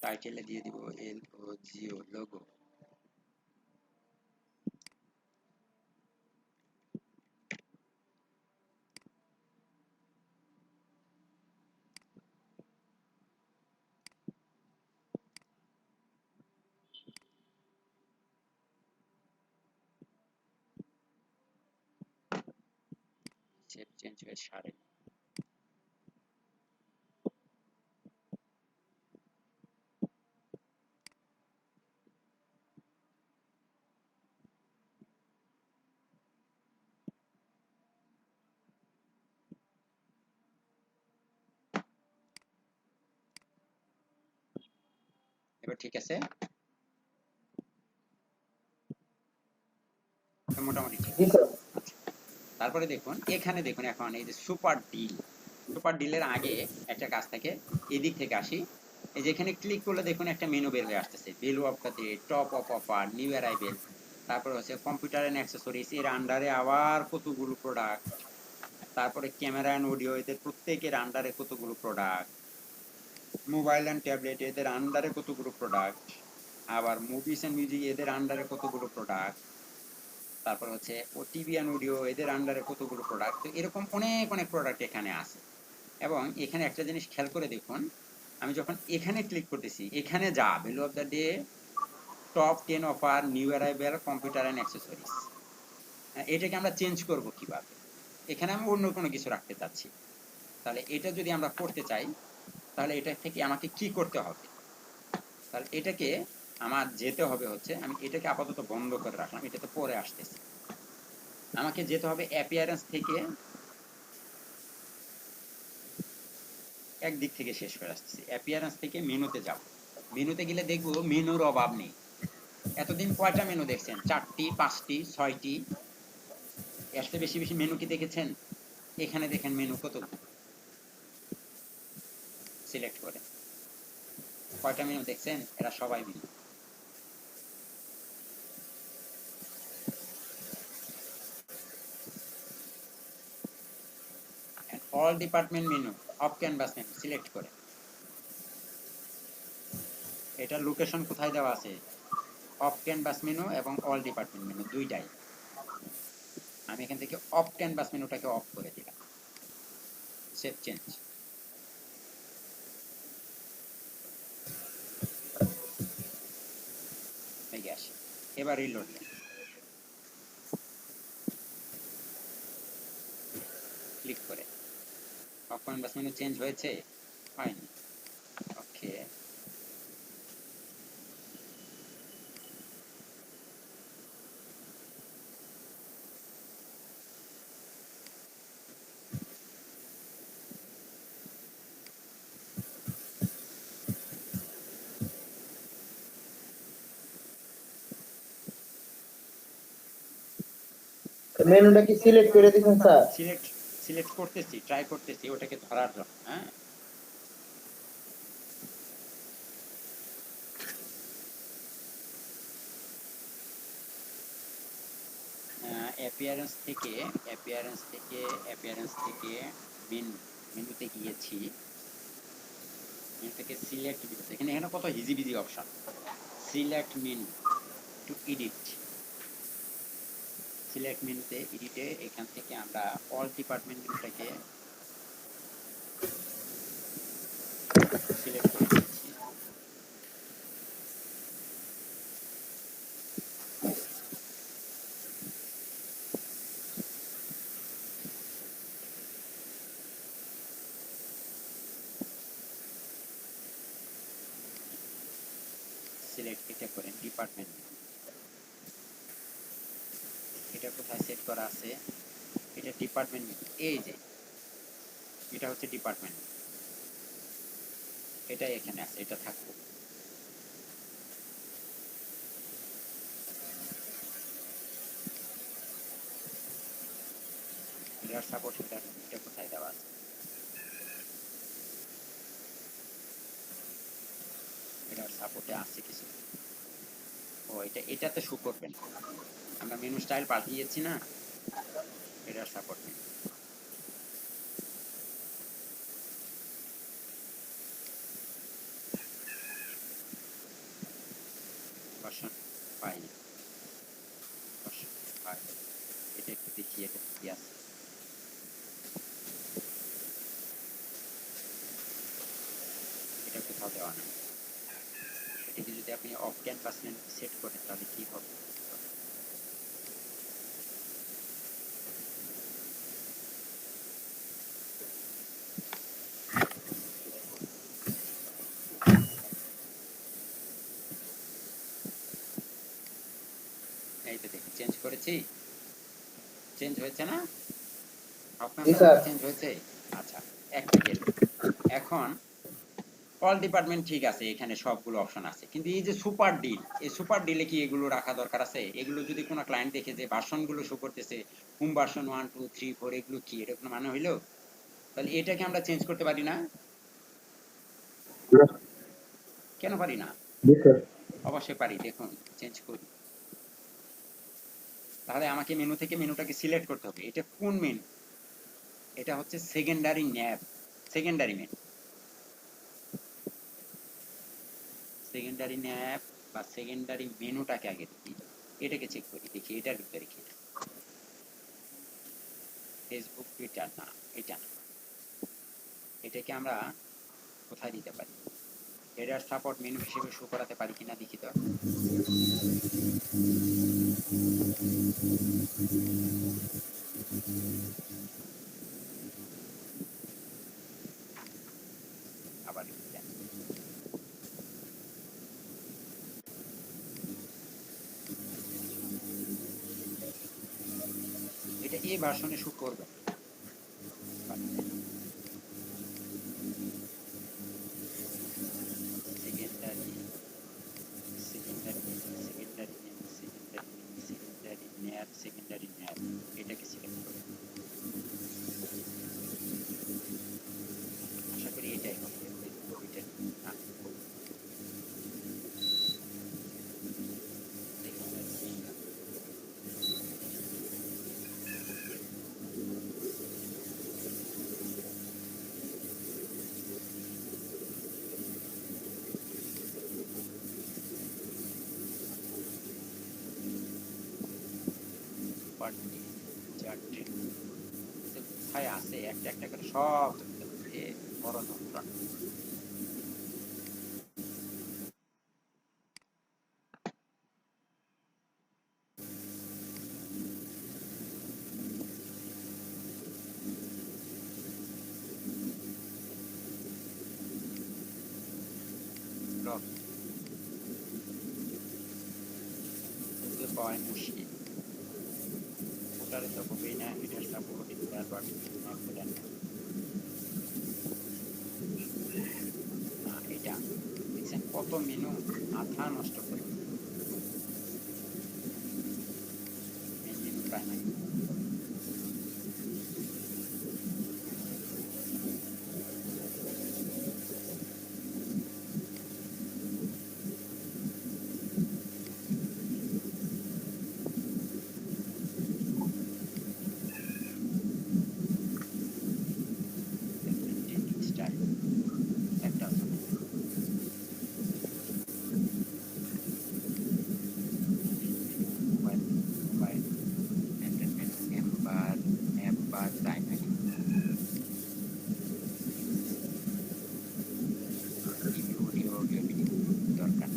টাইটেলে দিয়ে দিব LOGO, লোগো। শেপ চেঞ্জ হয়ে সারে। এবার ঠিক আছে, মোটামুটি ঠিক জি আছে। স্যার। আচ্ছা, তারপরে দেখুন এখানে দেখুন, এখন এই যে সুপার ডিল, সুপার ডিলের আগে একটা কাজ থাকে। এদিক থেকে আসি, এই যে এখানে ক্লিক করলে দেখুন একটা মেনু বের হয়ে আসতেছে, value of the day, top of offer, new arrival, তারপরে হচ্ছে কম্পিউটার এন্ড অ্যাক্সেসরিজ, এর আন্ডারে আবার কতগুলো প্রোডাক্ট, তারপরে ক্যামেরা এন্ড অডিও, এদের প্রত্যেকের আন্ডারে কতগুলো প্রোডাক্ট, মোবাইল এন্ড ট্যাবলেট, এদের আন্ডারে কতগুলো প্রোডাক্ট, আবার মুভিস এন্ড মিউজিক, এদের আন্ডারে কতগুলো প্রোডাক্ট, তারপর হচ্ছে টিভি এন্ড অডিও, এদের আন্ডারে কতগুলো প্রোডাক্ট। তো এরকম অনেক অনেক প্রোডাক্ট এখানে আছে। এবং এখানে একটা জিনিস খেয়াল করে দেখুন, আমি যখন এখানে ক্লিক করতেছি, এখানে যা value of the day, top 10 offer, new arrival, computer and accessories, এটাকে আমরা চেঞ্জ করব কিভাবে? এখানে আমি অন্য কোনো কিছু রাখতে চাচ্ছি, তাহলে এটা যদি আমরা করতে চাই, তাহলে এটা থেকে আমাকে কি করতে হবে? তাহলে এটাকে আমার যেতে হবে হচ্ছে, আমি এটাকে আপাতত বন্ধ করে রাখলাম, এটা তো পরে আসতেছে। আমাকে যেতে হবে অ্যাপিয়ারেন্স থেকে, একদিক থেকে শেষ করে আসতেছি, অ্যাপিয়ারেন্স থেকে মেনুতে যাব। মেনুতে গেলে দেখবো মেনুর অভাব নেই। এতদিন কয়টা মেনু দেখছেন? 4টি, 5টি, 6টি? এর চেয়ে বেশি বেশি মেনু কি দেখেছেন? এখানে দেখেন মেনু কতগুলো, সিলেক্ট করে কয়টা মেনু দেখছেন? এরা সবাই menu. All department menu, of canvas menu select করে, এটা লোকেশন কোথায় দেওয়া আছে? অফ ক্যানভাস মেনু এবং অল ডিপার্টমেন্ট মেনু দুইটাই। আমি এখান থেকে অফ ক্যানভাস মেনুটাকে অফ করে দিলাম, সেভ চেঞ্জ। আসে, এবার রিলোড দেন, ক্লিক করে। অফ ক্যানভাস মেনু চেঞ্জ হয়েছে? হয়নি। ওকে, মেনুটা কি সিলেক্ট করে দিবেন স্যার? সিলেক্ট সিলেক্ট করতেছি, ট্রাই করতেছি ওটাকে ধরার জন্য। হ্যাঁ, অ্যাপিয়ারেন্স থেকে মেনুতে গিয়েছি, মেনু থেকে সিলেক্ট মেনু, এখানে কত হিজিবিজি অপশন। Select menu to edit, select মেনুতে এডিটে এখান থেকে আমরা অল ডিপার্টমেন্ট মেনুটাকে সিলেক্ট করে নিয়েছি। সিলেক্ট এটা করেন ডিপার্টমেন্ট, এটা কোথায় সেট করা আছে? এটা ডিপার্টমেন্ট, এই যে এটা হচ্ছে ডিপার্টমেন্ট, এটা এখানে আছে, এটা থাকবে। এটার সাপোর্ট, এটা কোথায় দেওয়া আছে? এটার সাপোর্টে আছে কিছু। ও এটাতে শো করবে না, আমরা মেনু স্টাইল পাল্টিয়েছি না, এটার সাপোর্ট নেই। ভার্সন 5, ভার্সন 5, এটা একটু দেখি এটা কি আছে। এটা কোথাও দেওয়া নেই। এটাকে যদি আপনি অফ ক্যানভাস মেনু সেট করেন তাহলে কি হবে? এই তো দেখি চেঞ্জ করেছি, চেঞ্জ হয়েছে না? অফ ক্যানভাস মেনু চেঞ্জ হয়েছে। আচ্ছা, একটা গেল। এখন অল ডিপার্টমেন্ট ঠিক আছে, এখানে সবগুলো অপশন আছে, কিন্তু এই যে সুপার ডিল, এই সুপার ডিলে কি এগুলো রাখা দরকার আছে? এগুলো যদি কোনো ক্লায়েন্ট দেখে যে ভার্সন গুলো শো করতেছে হোম ভার্সন 1 2 3 4, এগুলো কি, এটা কোনো মানে হইলো? তাহলে এটাকে আমরা চেঞ্জ করতে পারি না? কেন পারি না? অবশ্যই পারি, দেখুন চেঞ্জ করি। তাহলে আমাকে মেনু থেকে মেনুটাকে সিলেক্ট করতে হবে। এটা কোন মেনু? এটা হচ্ছে secondary nav, secondary menu, secondary ন্যাব বা সেকেন্ডারি মেনুটাকে আগে দেখি, এটাকে চেক করি, দেখি এটার ভিতরে কি। ফেসবুক টুইটার না, এটা না, এটাকে আমরা কোথায় দিতে পারি? হেডার সাপোর্ট মেনু হিসেবে শো করাতে পারি কিনা দেখি তো। আবার দেন, এটা এই ভার্সনে শো করবে। Secondary secondary secondary secondary secondary nav, secondary nav, এটাকে সিলেক্ট করব। আশা করি এটাই হবে, এটা না, দেখি। প্রপার্টি চার্ট কোথায় আছে একটা একটা করে সব ধরতে হবে। বড় যন্ত্রণা। ব্লক খুঁজে পাওয়াই মুশকিল। ফুটারে তো হবেই না, header support header button map header না, এটা দেখছেন কত মেনু, মাথা নষ্ট করে মেনু প্রাইমারি। স্টাইল একটা আছে mobile mobile entertainment member member primary audio audio video দরকার।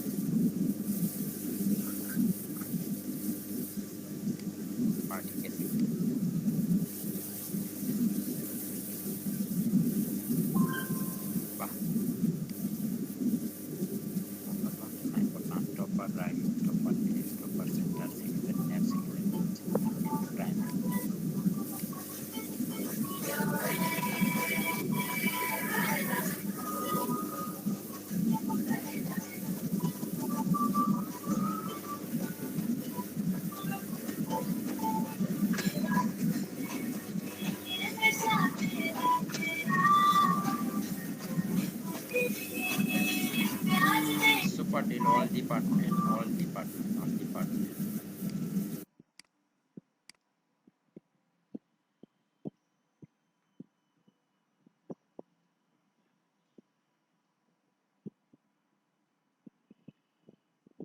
পার্টি কেসিং বাহ topper right topper left topper centre secondary net secondary primary. Super deal all department all department all department.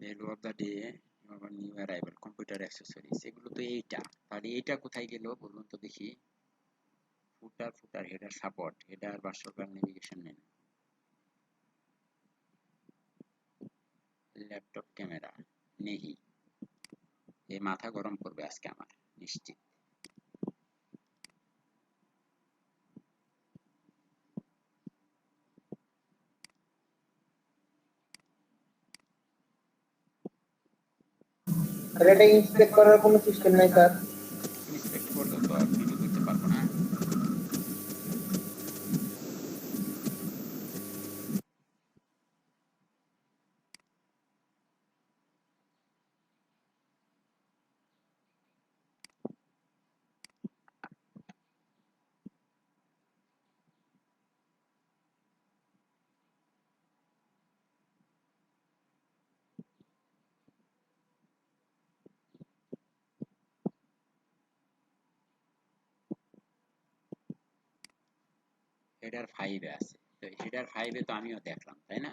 Value of the day new arrival computer accessories, এগুলো তো এইটা, তাহলে এইটা কোথায় গেল বলুন তো দেখি। Footer footer header support header virtual navigation menu laptop camera নেহি। এ মাথা গরম করবে আজকে আমার নিশ্চিত। আর এটা ইন্সপেক্ট করার কোনো সিস্টেম নাই স্যার? ইন্সপেক্ট করলেও তো আর ভিডিও করতে পারবো না। হেডার 5 এ আছে, তো হেডার 5 এ তো আমিও দেখলাম তাই না।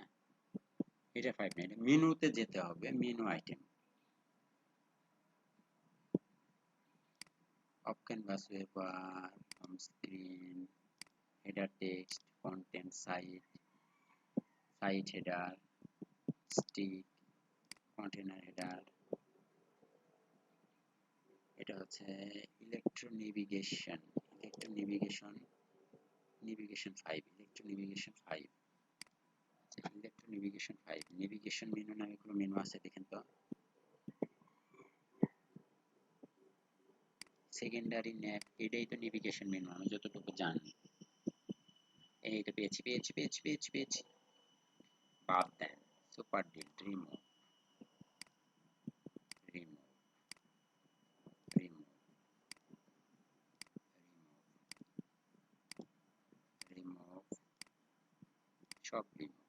হেডার 5 না, এটা মেনুতে যেতে হবে, মেনু আইটেম অফ ক্যানভাস ওয়েবার home screen header text content site site header stick container header. এটা হচ্ছে electro navigation navigation 5 electro navigation 5 electro navigation 5 navigation menu নামে কোনো মেনু আছে দেখেন তো। সেকেন্ডারি ন্যাপ এটাই তো নেভিগেশন মেনু আমি যতটুকু জানি। এই তো পেয়েছি পেয়েছি পেয়েছি পেয়েছি পেয়েছি। বাদ দেন super deal remove remove remove remove সব রিমুভ।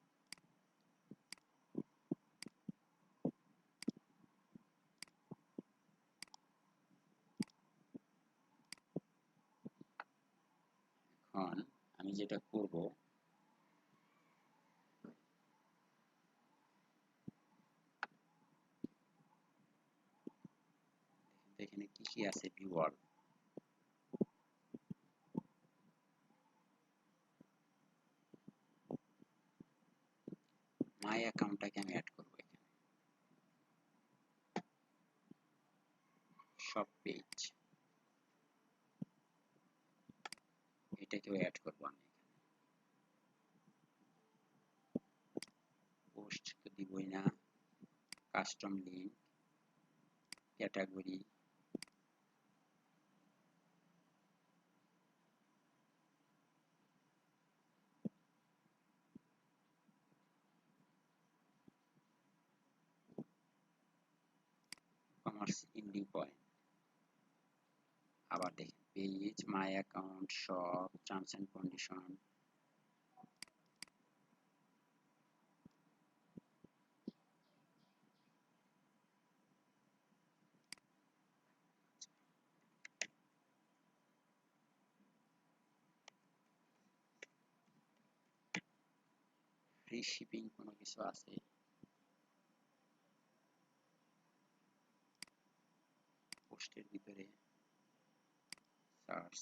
এখন আমি যেটা করব এখানে কি কি আছে ভিউ অল। মাই অ্যাকাউন্টটাকে আমি অ্যাড করব এখানে, সব পেজ এটাকেও অ্যাড করব আমি। পোস্ট তো দিবই না, custom link, category, commerce ending point, আবার দেখেন page, my account, shop, terms and condition, free shipping কোনো কিছু আছে, পোস্টের ভিতরে সার্চ,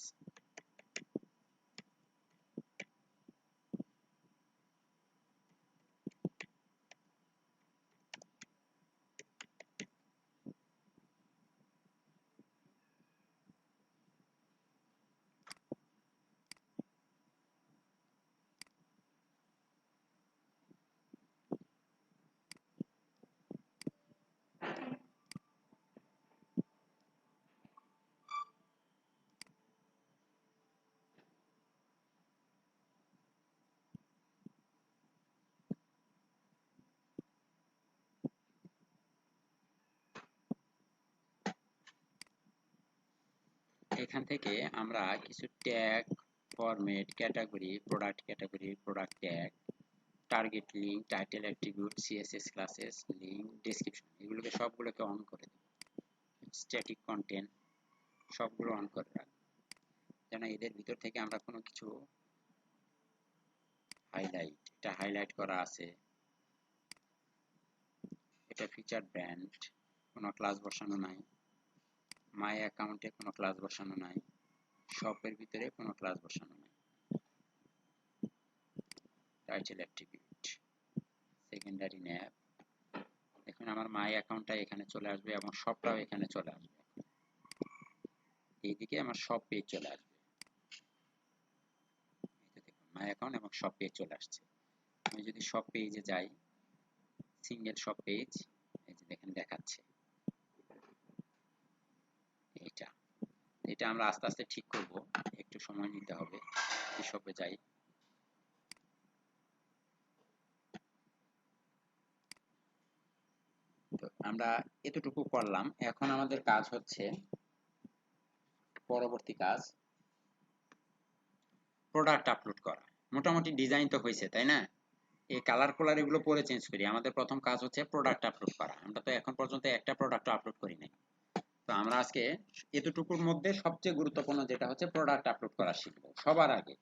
এখান থেকে আমরা কিছু tag, format, category, product category, product tag, target link, title attribute, CSS classes, link, description, এগুলোকে সবগুলোকে অন করে দেব। স্ট্যাটিক কন্টেন্ট সবগুলো অন করে রাখবো, যেন এদের ভিতর থেকে আমরা কোনো কিছু হাইলাইট, এটা হাইলাইট করা আছে, এটা ফিচার ব্র্যান্ড, কোনো ক্লাস বসানো নাই, মাই অ্যাকাউন্টে কোনো ক্লাস বসানো নাই, শপের ভিতরে কোনো ক্লাস বসানো নাই, টাইটেল অ্যাট্রিবিউট, সেকেন্ডারি ন্যাপ। এখন আমার মাই অ্যাকাউন্টটা এখানে চলে আসবে এবং শপটাও এখানে চলে আসবে, এইদিকে আমার সব পেজ চলে আসবে। দেখুন মাই অ্যাকাউন্ট এবং সব পেজ চলে আসছে। আমি যদি সব পেজে যাই, সিঙ্গেল সব পেজ, এই যে দেখেন দেখাচ্ছে। এটা আমরা আস্তে আস্তে ঠিক করব, একটু সময় নিতে হবে। শপে যাই, তো আমরা এতটুকু করলাম। এখন আমাদের কাজ হচ্ছে, পরবর্তী কাজ প্রোডাক্ট আপলোড করা। মোটামুটি ডিজাইন তো হয়েছে, তাই না? এই কালার কোলার এগুলো পরে চেঞ্জ করি। আমাদের প্রথম কাজ হচ্ছে প্রোডাক্ট আপলোড করা। আমরা তো এখন পর্যন্ত একটা প্রোডাক্ট আপলোড করি নাই। তো আমরা আজকে এতটুকুর মধ্যে সবচেয়ে গুরুত্বপূর্ণ যেটা হচ্ছে প্রোডাক্ট আপলোড করা শিখবো। সবার আগে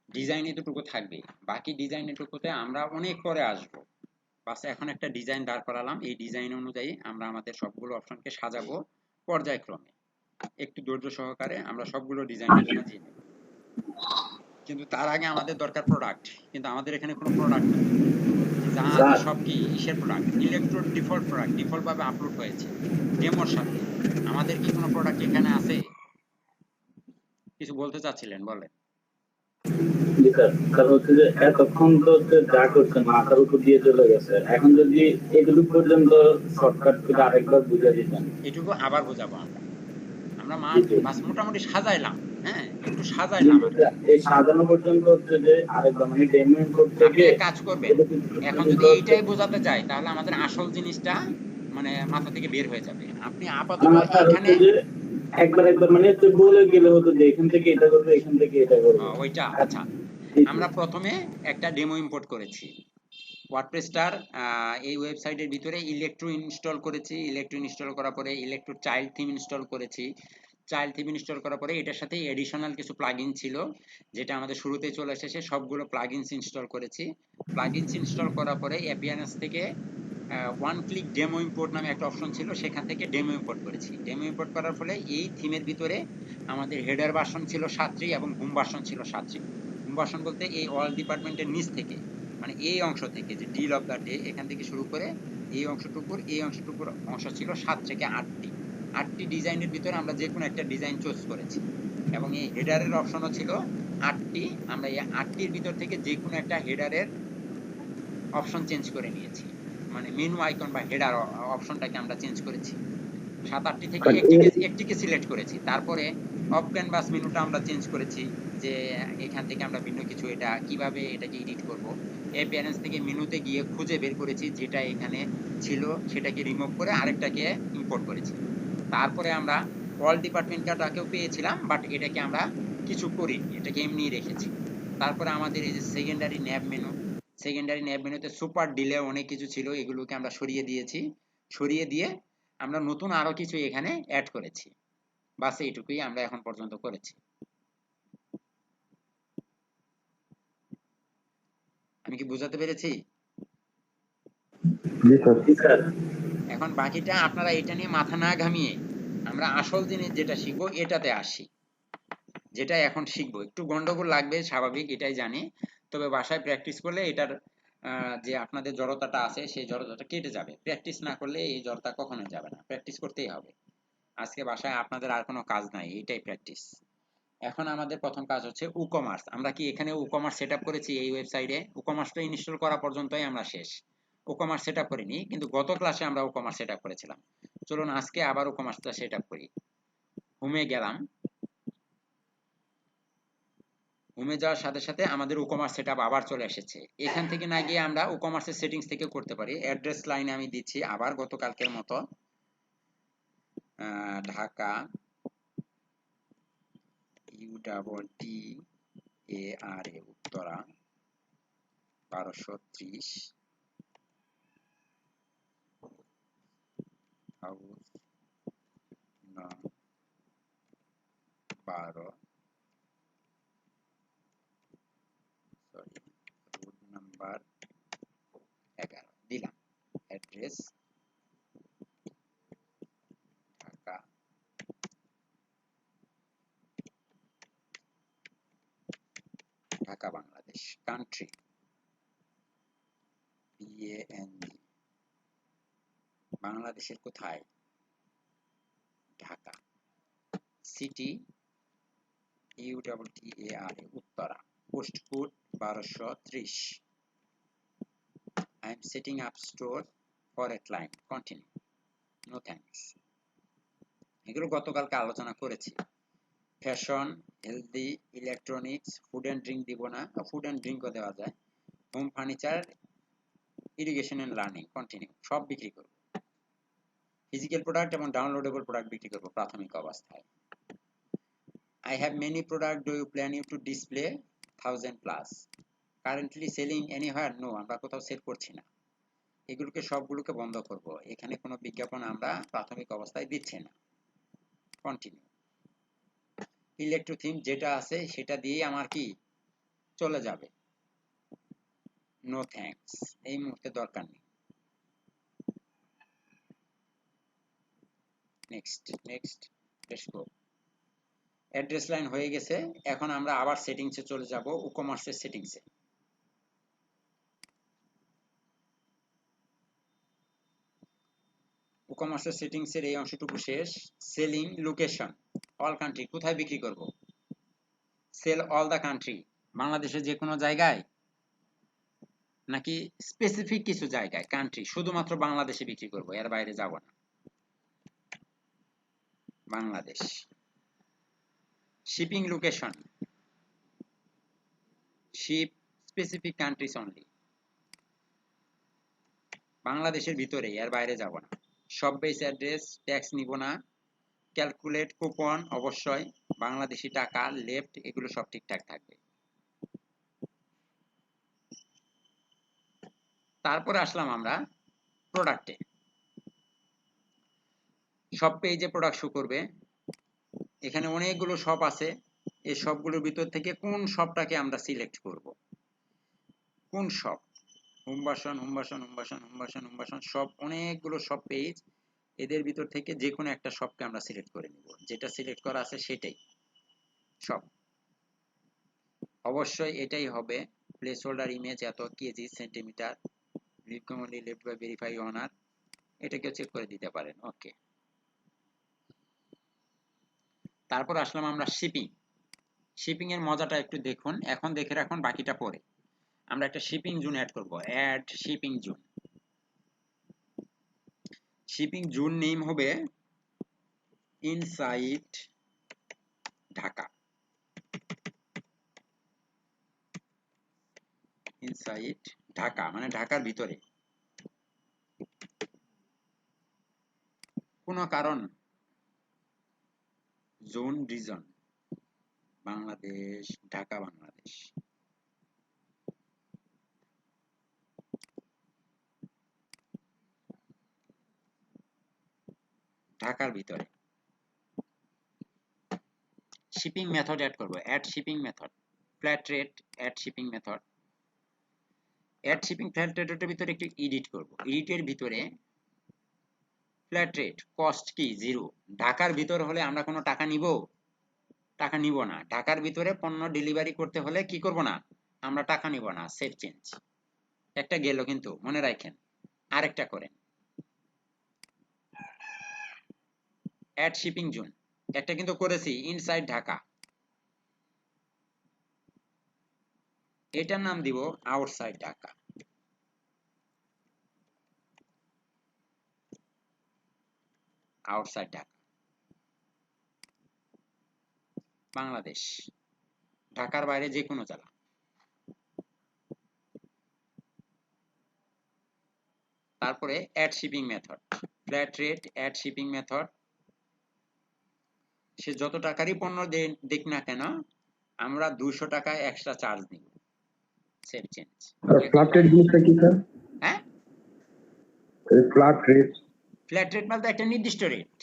ডিজাইন এতটুকু থাকবে, বাকি ডিজাইন এটুকুতে আমরা অনেক পরে আসবো। বাস এখন একটা ডিজাইন দাঁড় করালাম, এই ডিজাইন অনুযায়ী আমরা আমাদের সবগুলো অপশনকে সাজাবো পর্যায়ক্রমে। একটু ধৈর্য সহকারে আমরা সবগুলো ডিজাইন সাজিয়ে নেব। কিন্তু তার আগে আমাদের দরকার প্রোডাক্ট, কিন্তু আমাদের এখানে কোনো প্রোডাক্ট নেই। যা আছে সব কি ইসের product, electrode default product, default ভাবে আপলোড হয়েছে ডেমোর সাথে। আমাদের কি কোনো প্রোডাক্ট এখানে আছে? কিছু বলতে চাচ্ছিলেন, বলেন। জি স্যার, কারণ হচ্ছে যে এতক্ষণ তো হচ্ছে যা করছেন মাথার উপর দিয়ে চলে গেছে। এখন যদি এগুলো পর্যন্ত শর্টকাট করে আরেকবার বুঝিয়ে দিতেন। এটুকু আবার বোঝাবো আমরা। আমরা মাছ মোটামুটি সাজাইলাম, হ্যাঁ একটু সাজাইলাম। এই সাজানো পর্যন্ত হচ্ছে যে আরেকবার মানে ডেমো করতে আপনি এক কাজ করবেন, এখন যদি এইটাই বোঝাতে চাই তাহলে আমাদের আসল জিনিসটা মানে মাথা থেকে বের হয়ে যাবে। আপনি আপাতত এখানে একবার মানে তো বলে গেলে হতো যে এখান থেকে এটা করবে, এখান থেকে এটা করবে, ওইটা। আচ্ছা, আমরা প্রথমে একটা ডেমো ইম্পোর্ট করেছি ওয়ার্ডপ্রেসটার এই ওয়েবসাইটের ভিতরে। ইলেকট্রো ইনস্টল করেছি, ইলেকট্রো ইনস্টল করার পরে ইলেকট্রো চাইল্ড থিম ইনস্টল করেছি। চাইল্ড থিম ইনস্টল করার পরে এটার সাথে এডিশনাল কিছু প্লাগইন ছিল যেটা আমাদের শুরুতেই চলে এসেছে, সবগুলো প্লাগইনস ইনস্টল করেছি। প্লাগইনস ইনস্টল করার পরে অ্যাপিয়ারেন্স থেকে ওয়ান ক্লিক ডেমো ইম্পোর্ট নামে একটা অপশন ছিল, সেখান থেকে ডেমো ইম্পোর্ট করেছি। ডেমো ইম্পোর্ট করার ফলে এই থিমের ভিতরে আমাদের হেডার ভার্সন ছিল 7.3 এবং হোম ভার্সন ছিল 7.3। হোম ভার্সন বলতে এই অল ডিপার্টমেন্টের নিচ থেকে, মানে এই অংশ থেকে, যে ডিল অফ দ্য ডে এখান থেকে শুরু করে এই অংশটুকুর অংশ ছিল 7 থেকে 8টি। 8টি ডিজাইনের ভিতরে আমরা যে কোনো একটা ডিজাইন চুজ করেছি এবং এই হেডারের অপশনও ছিল 8টি। আমরা এই 8টির ভিতর থেকে যে কোনো একটা হেডারের অপশন চেঞ্জ করে নিয়েছি, মানে মেনু আইকন বা হেডার অপশনটাকে আমরা চেঞ্জ করেছি। 7-8টি থেকে একটিকে সিলেক্ট করেছি। তারপরে অফ ক্যানভাস মেনুটা আমরা চেঞ্জ করেছি, যে এখান থেকে আমরা ভিন্ন কিছু এটা কিভাবে এটাকে এডিট করব। অ্যাপিয়ারেন্স থেকে মেনুতে গিয়ে খুঁজে বের করেছি যেটা এখানে ছিল সেটাকে রিমুভ করে আরেকটাকে ইম্পোর্ট করেছি। তারপরে আমরা অল ডিপার্টমেন্টটাকেও পেয়েছিলাম, বাট এটাকে আমরা কিছু করিনি, এটাকে এমনিই রেখেছি। তারপরে আমাদের এই যে সেকেন্ডারি ন্যাব মেনুতে সুপার ডিলে অনেক কিছু ছিল, এগুলোকে আমরা সরিয়ে দিয়েছি। সরিয়ে দিয়ে আমরা নতুন আরো কিছু এখানে অ্যাড করেছি। বাস এইটুকুই আমরা এখন পর্যন্ত করেছি। আমি কি বুঝাতে পেরেছি? জি স্যার। এখন বাকিটা আপনারা এটা নিয়ে মাথা না ঘামিয়ে আমরা আসল জিনিস যেটা শিখবো এটাতে আসি। যেটা এখন শিখবো একটু গন্ডগোল লাগবে, স্বাভাবিক, এটাই জানি। তবে বাসায় প্র্যাকটিস করলে এটার যে আপনাদের জড়তাটা আছে সেই জড়তাটা কেটে যাবে। প্র্যাকটিস না করলে এই জড়তা কখনোই যাবে না, প্র্যাকটিস করতেই হবে। আজকে বাসায় আপনাদের আর কোনো কাজ নাই, এটাই প্র্যাকটিস। এখন আমাদের প্রথম কাজ হচ্ছে উকমার্স। আমরা কি এখানে উকমার্স সেটআপ করেছি? এই ওয়েবসাইটে উকমার্সটা ইনস্টল করা পর্যন্তই আমরা শেষ, উকমার্স সেটআপ করিনি। কিন্তু গত ক্লাসে আমরা উকমার্স সেটআপ করেছিলাম। চলুন আজকে আবার উকমার্সটা সেটআপ করি। হোমে গেলাম, হোমে যাওয়ার সাথে সাথে আমাদের উকমার্স সেটআপ আবার চলে এসেছে। এখান থেকে না গিয়ে আমরা উকমার্সের সেটিংস থেকে করতে পারি। অ্যাড্রেস লাইনে আমি দিচ্ছি আবার গতকালকের মতো ঢাকা UTTARA উত্তরা 1230 হাউস নং 12 রোড নাম্বার 11 দিলাম। Address Dhaka Bangladesh. Country BANG, বাংলাদেশের কোথায়? Dhaka. City UTTARA Uttara, post code 1230। I am setting up store for a client. Continue. No thanks. এগুলো গতকালকে আলোচনা করেছি। Fashion, healthy, electronics, food and drink দিব না, ফুড অ্যান্ড ড্রিঙ্কও দেওয়া যায়। Home furniture, irrigation and learning, continue. সব বিক্রি করব। ফিজিক্যাল প্রোডাক্ট এবং ডাউনলোডেবল প্রোডাক্ট বিক্রি করব প্রাথমিক অবস্থায়। I have many products. Do you plan to display 1000 plus? Currently selling anywhere? No, আমরা কোথাও সেল করছি না। এগুলোকে সবগুলোকে বন্ধ করব। এখানে কোনো বিজ্ঞাপন আমরা প্রাথমিক অবস্থায় দিচ্ছি না। কন্টিনিউ। ইলেকট্রো থিম যেটা আছে সেটা দিয়ে আমার কি চলে যাবে। নো থ্যাঙ্কস, এই মুহূর্তে দরকার নেই। Next let's go. Address line হয়ে গেছে। এখন আমরা আবার সেটিংসে চলে যাব, উকমার্সের সেটিংসে। উকমার্সের সেটিংসের এই অংশটুকু শেষ। সেলিং লোকেশন, অল কান্ট্রি, কোথায় বিক্রি করব? সেল অল দ্য কান্ট্রি, বাংলাদেশের যে কোনো জায়গায় নাকি স্পেসিফিক কিছু জায়গায়? কান্ট্রি, শুধুমাত্র বাংলাদেশে বিক্রি করব, এর বাইরে যাব না। Bangladesh. Shipping location, ship specific countries only, বাংলাদেশের ভিতরে, এর বাইরে যাব না। শপ বেস অ্যাড্রেস, ট্যাক্স নিব না। ক্যালকুলেট কুপন, অবশ্যই বাংলাদেশি টাকা, লেফট, এগুলো সব ঠিকঠাক থাকবে। তারপরে আসলাম আমরা প্রোডাক্টে। সব পেজে প্রোডাক্ট শো করবে। এখানে অনেকগুলো শপ আছে, এই সবগুলোর ভিতর থেকে কোন শপটাকে আমরা সিলেক্ট করব? কোন শপ? হোম বাসন সব অনেকগুলো সব পেজ, এদের ভিতর থেকে যে কোনো একটা শপকে আমরা সিলেক্ট করে নিব, যেটা সিলেক্ট করা আছে সেটাই সব। অবশ্যই এটাই হবে প্লেস হোল্ডার ইমেজ এত কেজি সেন্টিমিটার, লিভ কমান্ডলি লেফট বাই ভেরিফাই অনার, এটাকেও চেক করে দিতে পারেন। ওকে, তারপর আসলাম আমরা শিপিং এর মজাটা একটু দেখুন, এখন দেখে রাখুন, বাকিটা পরে। আমরা একটা শিপিং জোন অ্যাড করব, add shipping zone. Shipping zone name হবে ইনসাইড ঢাকা, ইনসাইড ঢাকা মানে ঢাকার ভিতরে। কোনো কারণ জোন রিজন বাংলাদেশ, ঢাকা বাংলাদেশ। ঢাকার ভিতরে শিপিং মেথড অ্যাড করব, add shipping method, flat rate add shipping method. Add shipping flat রেটের ভিতরে একটু এডিট করব, এডিটের ভিতরে ফ্ল্যাট রেট কস্ট কি 0। ঢাকার ভিতর হলে আমরা কোনো টাকা নিব না। ঢাকার ভিতরে পণ্য ডেলিভারি করতে হলে কি করব না, আমরা টাকা নিব না। সেভ চেঞ্জ, একটা গেল, কিন্তু মনে রাখেন আরেকটা করেন। অ্যাড শিপিং জোন একটা কিন্তু করেছি ইনসাইড ঢাকা, এটার নাম দিব আউটসাইড ঢাকা। আউটসাইড ঢাকা বাংলাদেশ, ঢাকার বাইরে যে কোনো জেলা। তারপরে add shipping method, flat rate add shipping method. সে যত টাকারই পণ্য দেখ না কেন আমরা 200 টাকা এক্সট্রা চার্জ নিব। Save change. ফ্ল্যাট রেট জিনিসটা কি স্যার? হ্যাঁ, ফ্ল্যাট রেট, ফ্ল্যাট রেট মানে একটা নির্দিষ্ট রেট,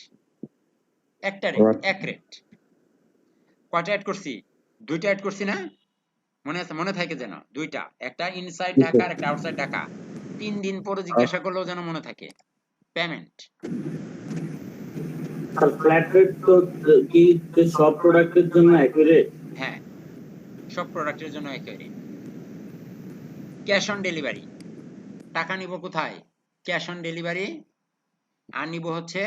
একটা রেট, এক রেট। কয়টা অ্যাড করছি? দুইটা অ্যাড করছি না? মনে আছে? মনে থাকে যেন দুইটা, একটা ইনসাইড ঢাকা আর একটা আউটসাইড ঢাকা। 3 দিন পরে জিজ্ঞাসা করলেও যেন মনে থাকে। পেমেন্ট আর ফ্ল্যাট রেট তো কি সব প্রোডাক্টের জন্য একই রেট? হ্যাঁ, সব প্রোডাক্টের জন্য একই রেট। ক্যাশ অন ডেলিভারি, টাকা নিব কোথায়? ক্যাশ অন ডেলিভারি, আর নিব হচ্ছে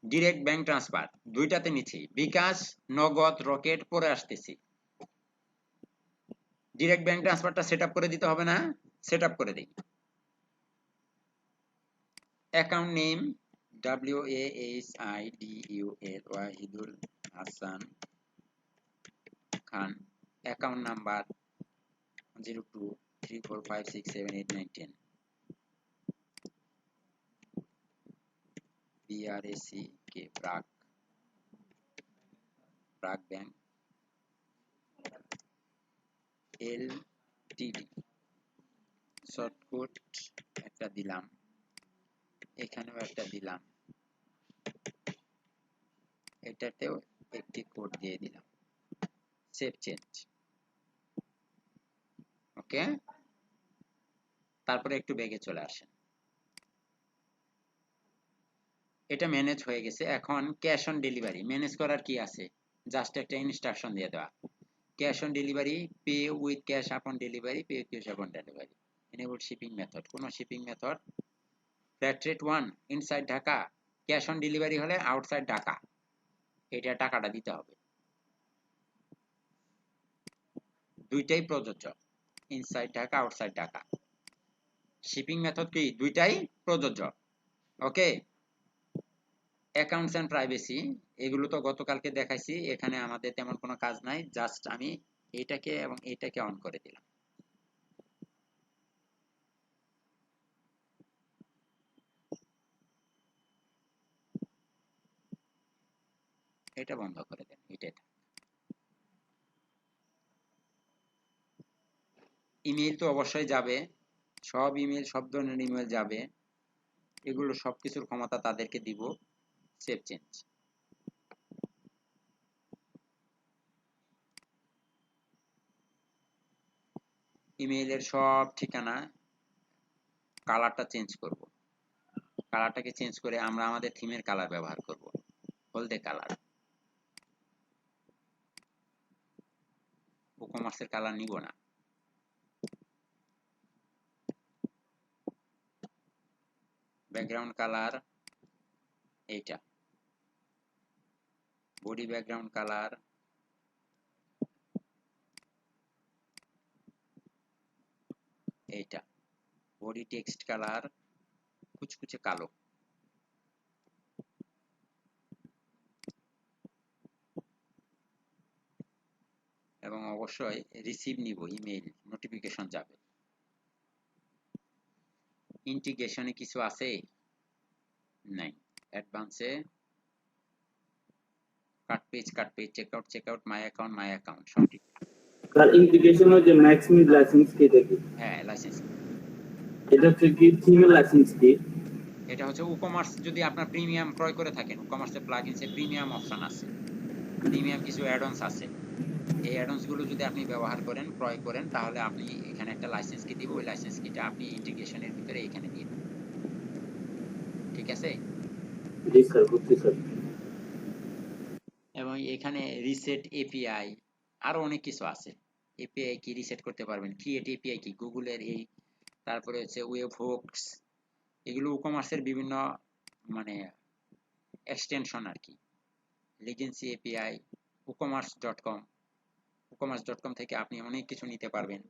ডিরেক্ট ব্যাংক ট্রান্সফার। দুইটাতে নিচ্ছি, বিকাশ, নগদ, রকেট পরে আসতেছি। ডিরেক্ট ব্যাংক ট্রান্সফারটা সেটআপ করে দিতে হবে না? সেটআপ করে দিই। Account name WAHIDUL Wahidul Hasan Khan. Account number 0234567891 BRAC কে ব্রাক ব্যাংক LTD। শর্টকাট একটা দিলাম, এখানেও একটা দিলাম, এটাতেও একটি কোড দিয়ে দিলাম। Save change. ওকে, তারপরে একটু ব্যাগে চলে আসেন। এটা ম্যানেজ হয়ে গেছে। এখন ক্যাশ অন ডেলিভারি ম্যানেজ করার কি আছে? জাস্ট একটা ইনস্ট্রাকশন দিয়ে দেওয়া, cash on delivery, pay with cash আপন ডেলিভারি, পে ক্যাশ আপন ডেলিভারি। এনেবল শিপিং মেথড, কোন shipping method? Flat rate 1 inside Dhaka, cash on delivery হলে আউটসাইড ঢাকা, এটা টাকাটা দিতে হবে। দুইটাই প্রযোজ্য, inside Dhaka outside Dhaka. Shipping method কি? দুইটাই প্রযোজ্য। ওকে, অ্যাকাউন্টস এন্ড প্রাইভেসি এগুলো তো গতকালকে দেখাইছি, এখানে আমাদের তেমন কোনো কাজ নাই। জাস্ট আমি এইটাকে এবং এইটাকে অন করে দিলাম। এটা বন্ধ করে দেন, এটাই। ইমেইল তো অবশ্যই যাবে, সব ইমেইল, সব ধরনের ইমেইল যাবে, এগুলো সবকিছুর ক্ষমতা তাদেরকে দিব। Save change. ইমেইলের সব ঠিকানা কালারটা চেঞ্জ করব। কালারটাকে চেঞ্জ করে আমরা আমাদের থিমের কালার ব্যবহার করব, হলদে কালার। WooCommerce এর কালার নিব না। ব্যাকগ্রাউন্ড কালার এইটা, বডি ব্যাকগ্রাউন্ড কালার এইটা, বডি টেক্সট কালার কুচকুচে কালো। এবং অবশ্যই রিসিভ নিব, ইমেইল নোটিফিকেশন যাবে। ইন্টিগ্রেশনে কিছু আছে নাই, অ্যাডভান্সে কাট পেজ চেকআউট মাই অ্যাকাউন্ট সব ঠিক। তার ইন্টিগ্রেশন যে ম্যাক্সিমিজ লাইসেন্স কি দেখি? হ্যাঁ, লাইসেন্স। এটা হচ্ছে কি থিমের লাইসেন্স কি? এটা হচ্ছে WooCommerce যদি আপনার প্রিমিয়াম ক্রয় করে থাকেন, WooCommerce এর প্লাগইনসে প্রিমিয়াম অপশন আছে, প্রিমিয়াম কিছু অ্যাড-অনস আছে। এই অ্যাড-অনস গুলো যদি আপনি ব্যবহার করেন, ক্রয় করেন, তাহলে আপনি এখানে একটা লাইসেন্স কি দিব, ওই লাইসেন্স কিটা আপনি ইন্টিগ্রেশনের ভিতরে এখানে দিয়ে দিবেন। ঠিক আছে? জি স্যার, বুঝছি স্যার। এবং এখানে রিসেট এপিআই আরো অনেক কিছু আছে। এপিআই কি রিসেট করতে পারবেন, ক্রিয়েট এপিআই কি গুগলের এই, তারপরে হচ্ছে ওয়েব হুকস, এগুলো WooCommerce এর বিভিন্ন মানে এক্সটেনশন আর কি। লিগেন্সি এপিআই, woocommerce.com থেকে আপনি অনেক কিছু নিতে পারবেন,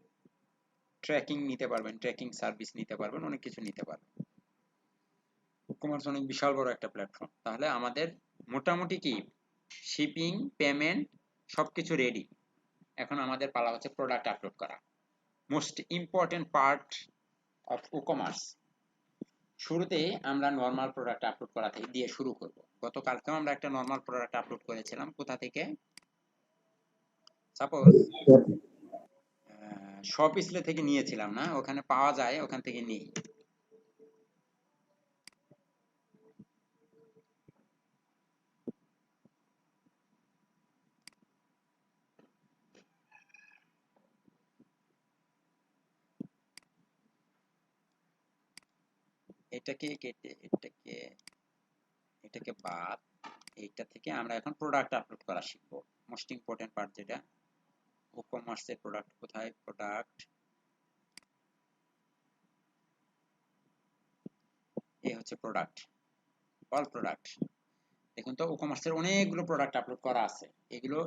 ট্র্যাকিং নিতে পারবেন, ট্র্যাকিং সার্ভিস নিতে পারবেন, অনেক কিছু নিতে পারবেন। WooCommerce অনেক বিশাল বড় একটা প্ল্যাটফর্ম। তাহলে আমাদের মোটামুটি কি শিপিং, পেমেন্ট সবকিছু রেডি। এখন আমাদের পালা হচ্ছে প্রোডাক্ট আপলোড করা, most important part of WooCommerce। শুরুতে আমরা নরমাল প্রোডাক্ট আপলোড করা থেকে দিয়ে শুরু করব। গতকালকেও আমরা একটা নরমাল প্রোডাক্ট আপলোড করেছিলাম, কোথা থেকে? সাপোজ শপিসলে থেকে নিয়েছিলাম না, ওখানে পাওয়া যায়, ওখান থেকে নিই। এটাকে কেটে এটাকে বাদ, এইটা থেকে আমরা এখন প্রোডাক্ট আপলোড করা শিখবো। মোস্ট ইম্পর্টেন্ট পার্ট যেটা, WooCommerce এর প্রোডাক্ট কোথায়? প্রোডাক্ট, এই হচ্ছে প্রোডাক্ট, অল প্রোডাক্ট। দেখুন তো WooCommerce এর অনেকগুলো প্রোডাক্ট আপলোড করা আছে, এগুলো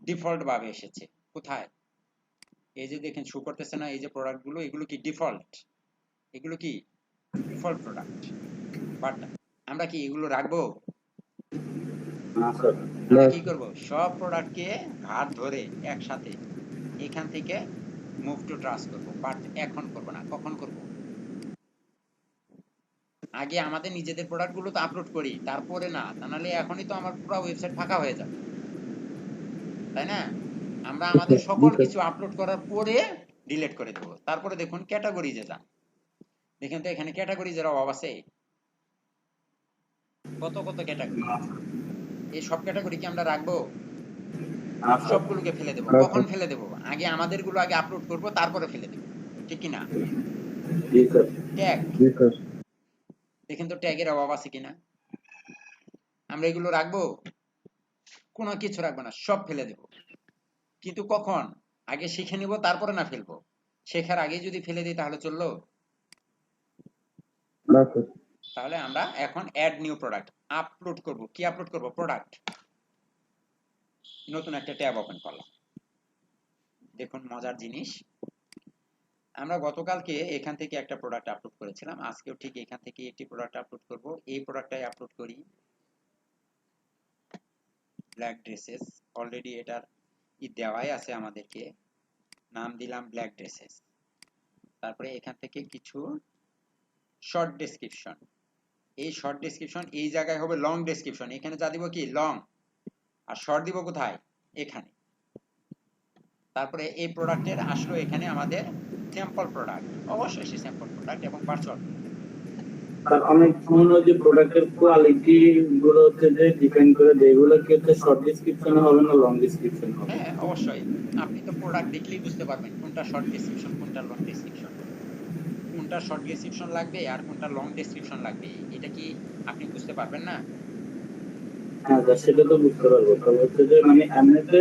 ডিফল্ট ভাবে এসেছে। কোথায়? এই যে দেখেন শো করতেছে না, এই যে প্রোডাক্টগুলো, এগুলো কি ডিফল্ট, এগুলো কি ডিফল্ট প্রোডাক্ট। বাট আমরা কি এগুলো রাখবো? না স্যার। আমরা কি করব? সব প্রোডাক্টকে ঘাট ধরে একসাথে এখান থেকে মুভ টু ট্রাস্ট করব। বাট এখন করব না, কখন করব? আগে আমাদের নিজেদের প্রোডাক্টগুলো তো আপলোড করি, তারপরে না, তা নাহলে এখনই তো আমার পুরো ওয়েবসাইট ফাঁকা হয়ে যাবে, তাই না? আমরা আমাদের সকল কিছু আপলোড করার পরে ডিলিট করে দেব। তারপরে দেখুন ক্যাটাগরিজে যান, দেখেন তো এখানে ক্যাটাগরিজের অভাব আছে, কত কত ক্যাটাগরি। এই সব ক্যাটাগরি কি আমরা রাখবো? সবগুলোকে ফেলে দেব। কখন ফেলে দেব? আগে আমাদেরগুলো আগে আপলোড করব, তারপরে ফেলে দেব, ঠিক কি না? জি স্যার। ট্যাগ, দেখেন তো ট্যাগের অভাব আছে কিনা। আমরা এগুলো রাখবো? কোনো কিছু রাখবো না, সব ফেলে দেব। কিন্তু কখন? আগে শিখে নিব, তারপরে না ফেলবো। শেখার আগে যদি ফেলে দিই তাহলে চললো? তাহলে আমরা এখন অ্যাড নিউ প্রোডাক্ট আপলোড করব। কি আপলোড করব? প্রোডাক্ট। নতুন একটা ট্যাব ওপেন করলাম। দেখুন মজার জিনিস, আমরা গতকালকে এখান থেকে একটা প্রোডাক্ট আপলোড করেছিলাম, আজকেও ঠিক এখান থেকে একটি প্রোডাক্ট আপলোড করব। এই প্রোডাক্টটাই আপলোড করি, ব্ল্যাক ড্রেসেস। অলরেডি এটার দেওয়াই আছে, আমাদেরকে নাম দিলাম ব্ল্যাক ড্রেসেস। তারপরে এখান থেকে কিছু শর্ট ডেসক্রিপশন, এই শর্ট ডেসক্রিপশন এই জায়গায় হবে লং ডেসক্রিপশন, এখানে যা দিব কি লং, আর শর্ট দিব কোথায়? এখানে। তারপরে এই প্রোডাক্টের আসলো এখানে আমাদের স্যাম্পল প্রোডাক্ট, অবশ্যই সেই স্যাম্পল প্রোডাক্ট এবং ভার্চুয়াল। আর অনেক সময় যে প্রোডাক্টের কোয়ালিটি গুলো হচ্ছে যে ডিপেন্ড করে, যেগুলো কি হচ্ছে শর্ট ডেসক্রিপশনে হবে না লং ডেসক্রিপশন হবে। হ্যাঁ অবশ্যই, আপনি তো প্রোডাক্ট দেখলেই বুঝতে পারবেন কোনটা শর্ট ডেসক্রিপশন কোনটা লং ডেসক্রিপশন। কোনটা শর্ট ডেসক্রিপশন লাগবে আর কোনটা লং ডেসক্রিপশন লাগবে, এটা কি আপনি বুঝতে পারবেন না? হ্যাঁ স্যার, সেটা তো বুঝতে পারবো। তবে হচ্ছে যে মানে এমনিতে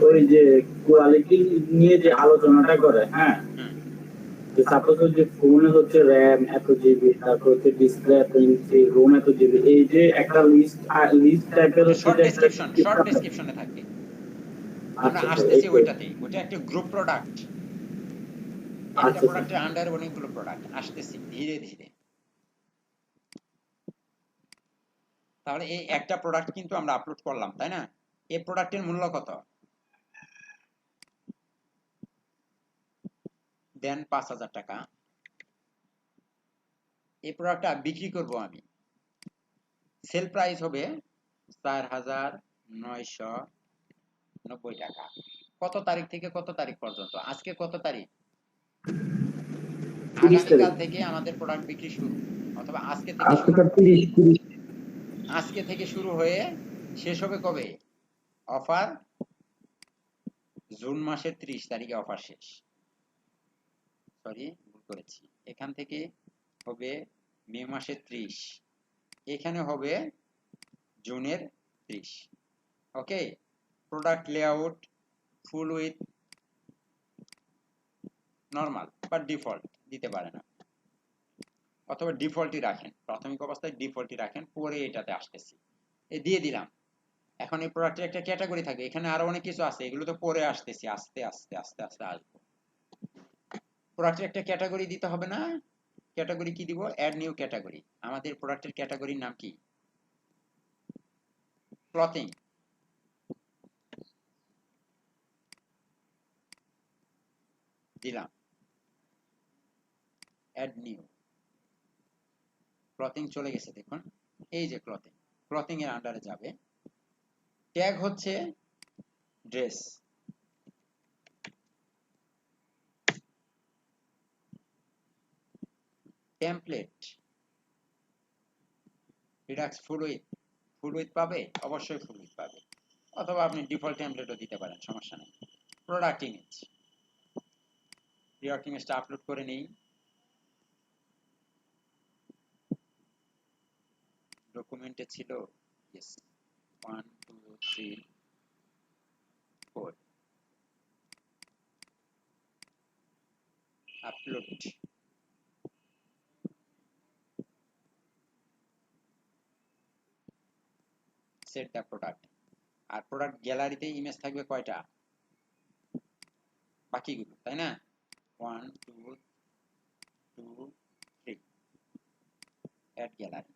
ওই যে কোয়ালিটি নিয়ে যে আলোচনাটা করে, হ্যাঁ, হুম সাপোজ যে ফোনে হচ্ছে র্যাম এত জিবি, তারপর হচ্ছে ডিসপ্লে এত ইঞ্চি, রোম এত জিবি, এই যে একটা লিস্ট টাইপের ওটা হচ্ছে শর্ট যে একটা ডেসক্রিপশন, শর্ট ডেসক্রিপশনে থাকবে। আমরা আচ্ছা স্যার, এই আসতেছি তো। ওইটাতেই, ওটা একটা গ্রুপ প্রোডাক্ট, একটা আচ্ছা স্যার। প্রোডাক্টের আন্ডারে অনেকগুলো প্রোডাক্ট, আসতেছি ধীরে ধীরে। তাহলে এই একটা প্রোডাক্ট কিন্তু আমরা আপলোড করলাম, তাই না? এই প্রোডাক্টের মূল্য কত? দেন 5,000 টাকা। এই প্রোডাক্টটা বিক্রি করব আমি, সেল প্রাইস হবে 4,990 টাকা। কত তারিখ থেকে কত তারিখ পর্যন্ত? আজকে কত তারিখ? 30 তারিখ। আগামীকাল থেকে আমাদের প্রোডাক্ট বিক্রি শুরু, অথবা আজকে থেকে আজকে শুরু। স্যার 30 আজকে থেকে শুরু হয়ে শেষ হবে কবে? অফার জুন মাসের 30 তারিখে অফার শেষ। সরি, ভুল করেছি। এখান থেকে হবে মে মাসের 30, এখানে হবে জুনের 30। Okay, product layout full with normal বা ডিফল্ট দিতে পারে না, অথবা ডিফল্টই রাখেন, প্রাথমিক অবস্থায় ডিফল্টই রাখেন, পরে এটাতে আসতেছি। এই দিয়ে দিলাম। এখন এই প্রোডাক্টের একটা ক্যাটাগরি থাকবে, এখানে আরো অনেক কিছু আছে, এগুলো তো পরে আসতেছি, আস্তে আস্তে আস্তে আস্তে আসবো। প্রোডাক্টের একটা ক্যাটাগরি দিতে হবে না? ক্যাটাগরি কি দিব? Add new category. আমাদের প্রোডাক্টের ক্যাটাগরির নাম কি? ক্লথিং। দিলাম অ্যাড নিউ। ক্লথিং চলে গেছে, দেখুন এই যে ক্লথিং, ক্লথিং এর আন্ডারে যাবে। ট্যাগ হচ্ছে dress. Template Redux full with পাবে, অবশ্যই ফুল উইথ পাবে, অথবা আপনি ডিফল্ট টেমপ্লেটও দিতে পারেন, সমস্যা নেই। প্রোডাক্ট ইমেজ, প্রোডাক্ট ইমেজটা আপলোড করে নেই। ডকুমেন্টে ছিল, yes, 1 2 3 4 upload. Set the product. আর প্রোডাক্ট গ্যালারিতে ইমেজ থাকবে কয়টা? বাকিগুলো, তাই না? 1 2 2 3 অ্যাড গ্যালারি।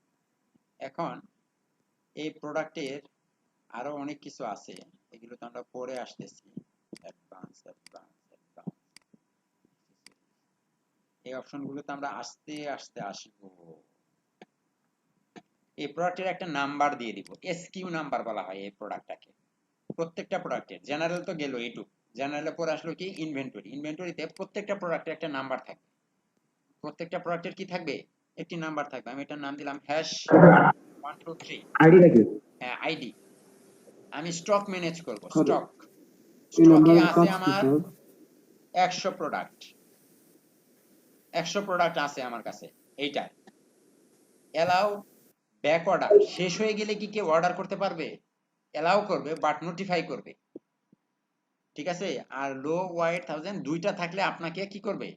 এখন এই প্রোডাক্টের আরো অনেক কিছু আছে, এগুলো তো আমরা পরে আসতেছি। অ্যাডভান্স অ্যাডভান্স অ্যাডভান্স, এই অপশনগুলোতে আমরা আস্তে আস্তে আসবো। এই প্রোডাক্টের একটা নাম্বার দিয়ে দিব, এসকিউ নাম্বার বলা হয় এই প্রোডাক্টটাকে। প্রত্যেকটা প্রোডাক্টের, জেনারেল তো গেল এইটুক, জেনারেলে পরে আসলো কি ইনভেন্টরি। ইনভেন্টরিতে প্রত্যেকটা প্রোডাক্টের একটা নাম্বার থাকবে, প্রত্যেকটা প্রোডাক্টের কি থাকবে? একটি নাম্বার থাকবে। আমি এটার নাম দিলাম হ্যাশ 1 2 3। আইডি নাকি? হ্যাঁ, আইডি। আমি স্টক ম্যানেজ করব, স্যার স্টক। এই স্টকে নাম্বারের আছে কাজ কি আমার স্যার? 100 প্রোডাক্ট, 100 প্রোডাক্ট আছে আমার কাছে। এইটা এলাও ব্যাক অর্ডার, শেষ হয়ে গেলে কি কেউ অর্ডার করতে পারবে? এলাও করবে, বাট নোটিফাই করবে, ঠিক আছে? আর লো ওয়াইড 1000 দুইটা থাকলে আপনাকে কি করবে?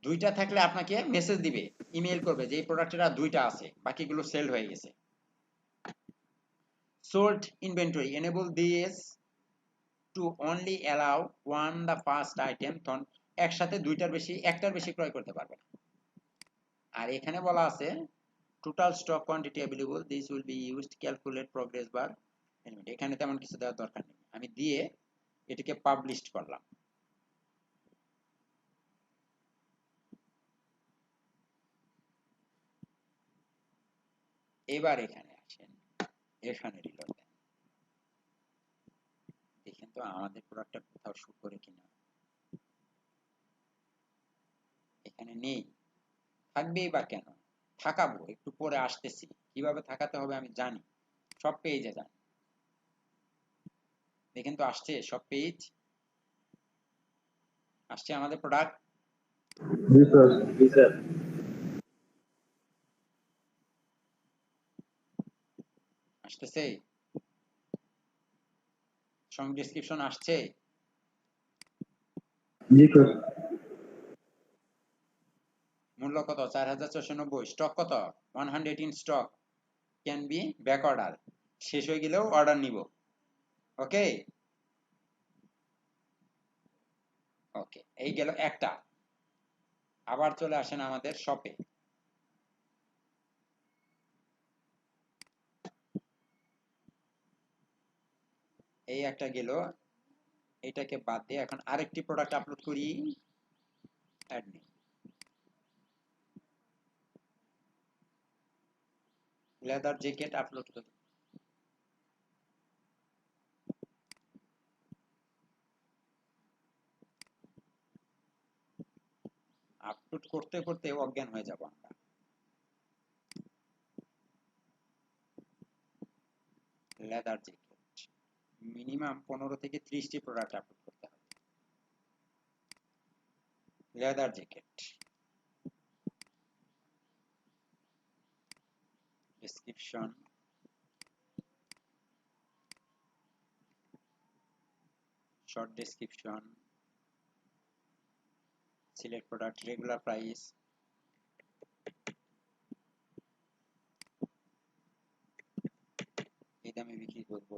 দুইটা থাকলে আপনাকে মেসেজ দিবে, ইমেল করবে যে এই প্রোডাক্টের আর দুইটা আছে, বাকিগুলো সেল হয়ে গেছে। Sold inventory, enable this to only allow one the first item, তখন একসাথে দুইটার বেশি, একটার বেশি ক্রয় করতে পারবে না। আর এখানে বলা আছে total stock quantity available, this will be used calculate progress bar element. এখানে তেমন কিছু দেওয়ার দরকার নেই, আমি দিয়ে এটাকে পাবলিশ করলাম। এবার এখানে আসেন, এখানে রিলোড দেন, দেখেন তো আমাদের প্রোডাক্টটা কোথাও শো করে কিনা। এখানে নেই, থাকবেই বা কেন? থাকাবো, একটু পরে আসতেছি, কিভাবে থাকাতে হবে আমি জানি, সব পেজে যান, দেখেন তো আসছে সব পেজ, আসছে আমাদের প্রোডাক্ট। জি স্যার। জি স্যার। আসতেছে? সং ডেসক্রিপশন আসছে? জি স্যার। মূল্য কত? 4490। স্টক কত? 100 in stock. Can be back order. শেষ হয়ে গেলেও অর্ডার নিব। ওকে ওকে, এই গেল একটা। আবার চলে আসেন আমাদের শপে। এই একটা গেল, এটাকে বাদ দিয়ে এখন আরেকটি প্রোডাক্ট আপলোড করি। Add new leather jacket upload করি। আপলোড করতে করতে অজ্ঞান হয়ে যাব আমরা। লেদার জ্যাকেট মিনিমাম 15 থেকে 30টি প্রোডাক্ট আপলোড করতে হবে। Leather jacket description, short description, select product, regular price. এই দামে বিক্রি করব,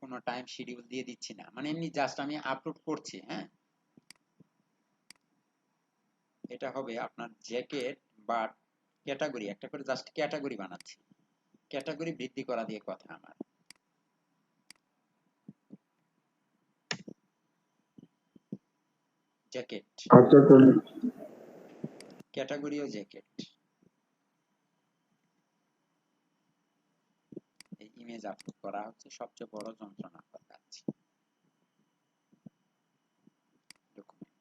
কোনো টাইম শিডিউল দিয়ে দিচ্ছি না, মানে এমনি জাস্ট আমি আপলোড করছি। হ্যাঁ, এটা হবে আপনার জ্যাকেট বা ক্যাটাগরি, একটা করে জাস্ট ক্যাটাগরি বানাচ্ছি। ক্যাটাগরি বৃদ্ধি করা দিয়ে কথা আমার। জ্যাকেট, আচ্ছা স্যার। ক্যাটাগরিও জ্যাকেট। এই ইমেজ আপলোড করা হচ্ছে সবচেয়ে বড় যন্ত্রণা কাজ। ডকুমেন্ট,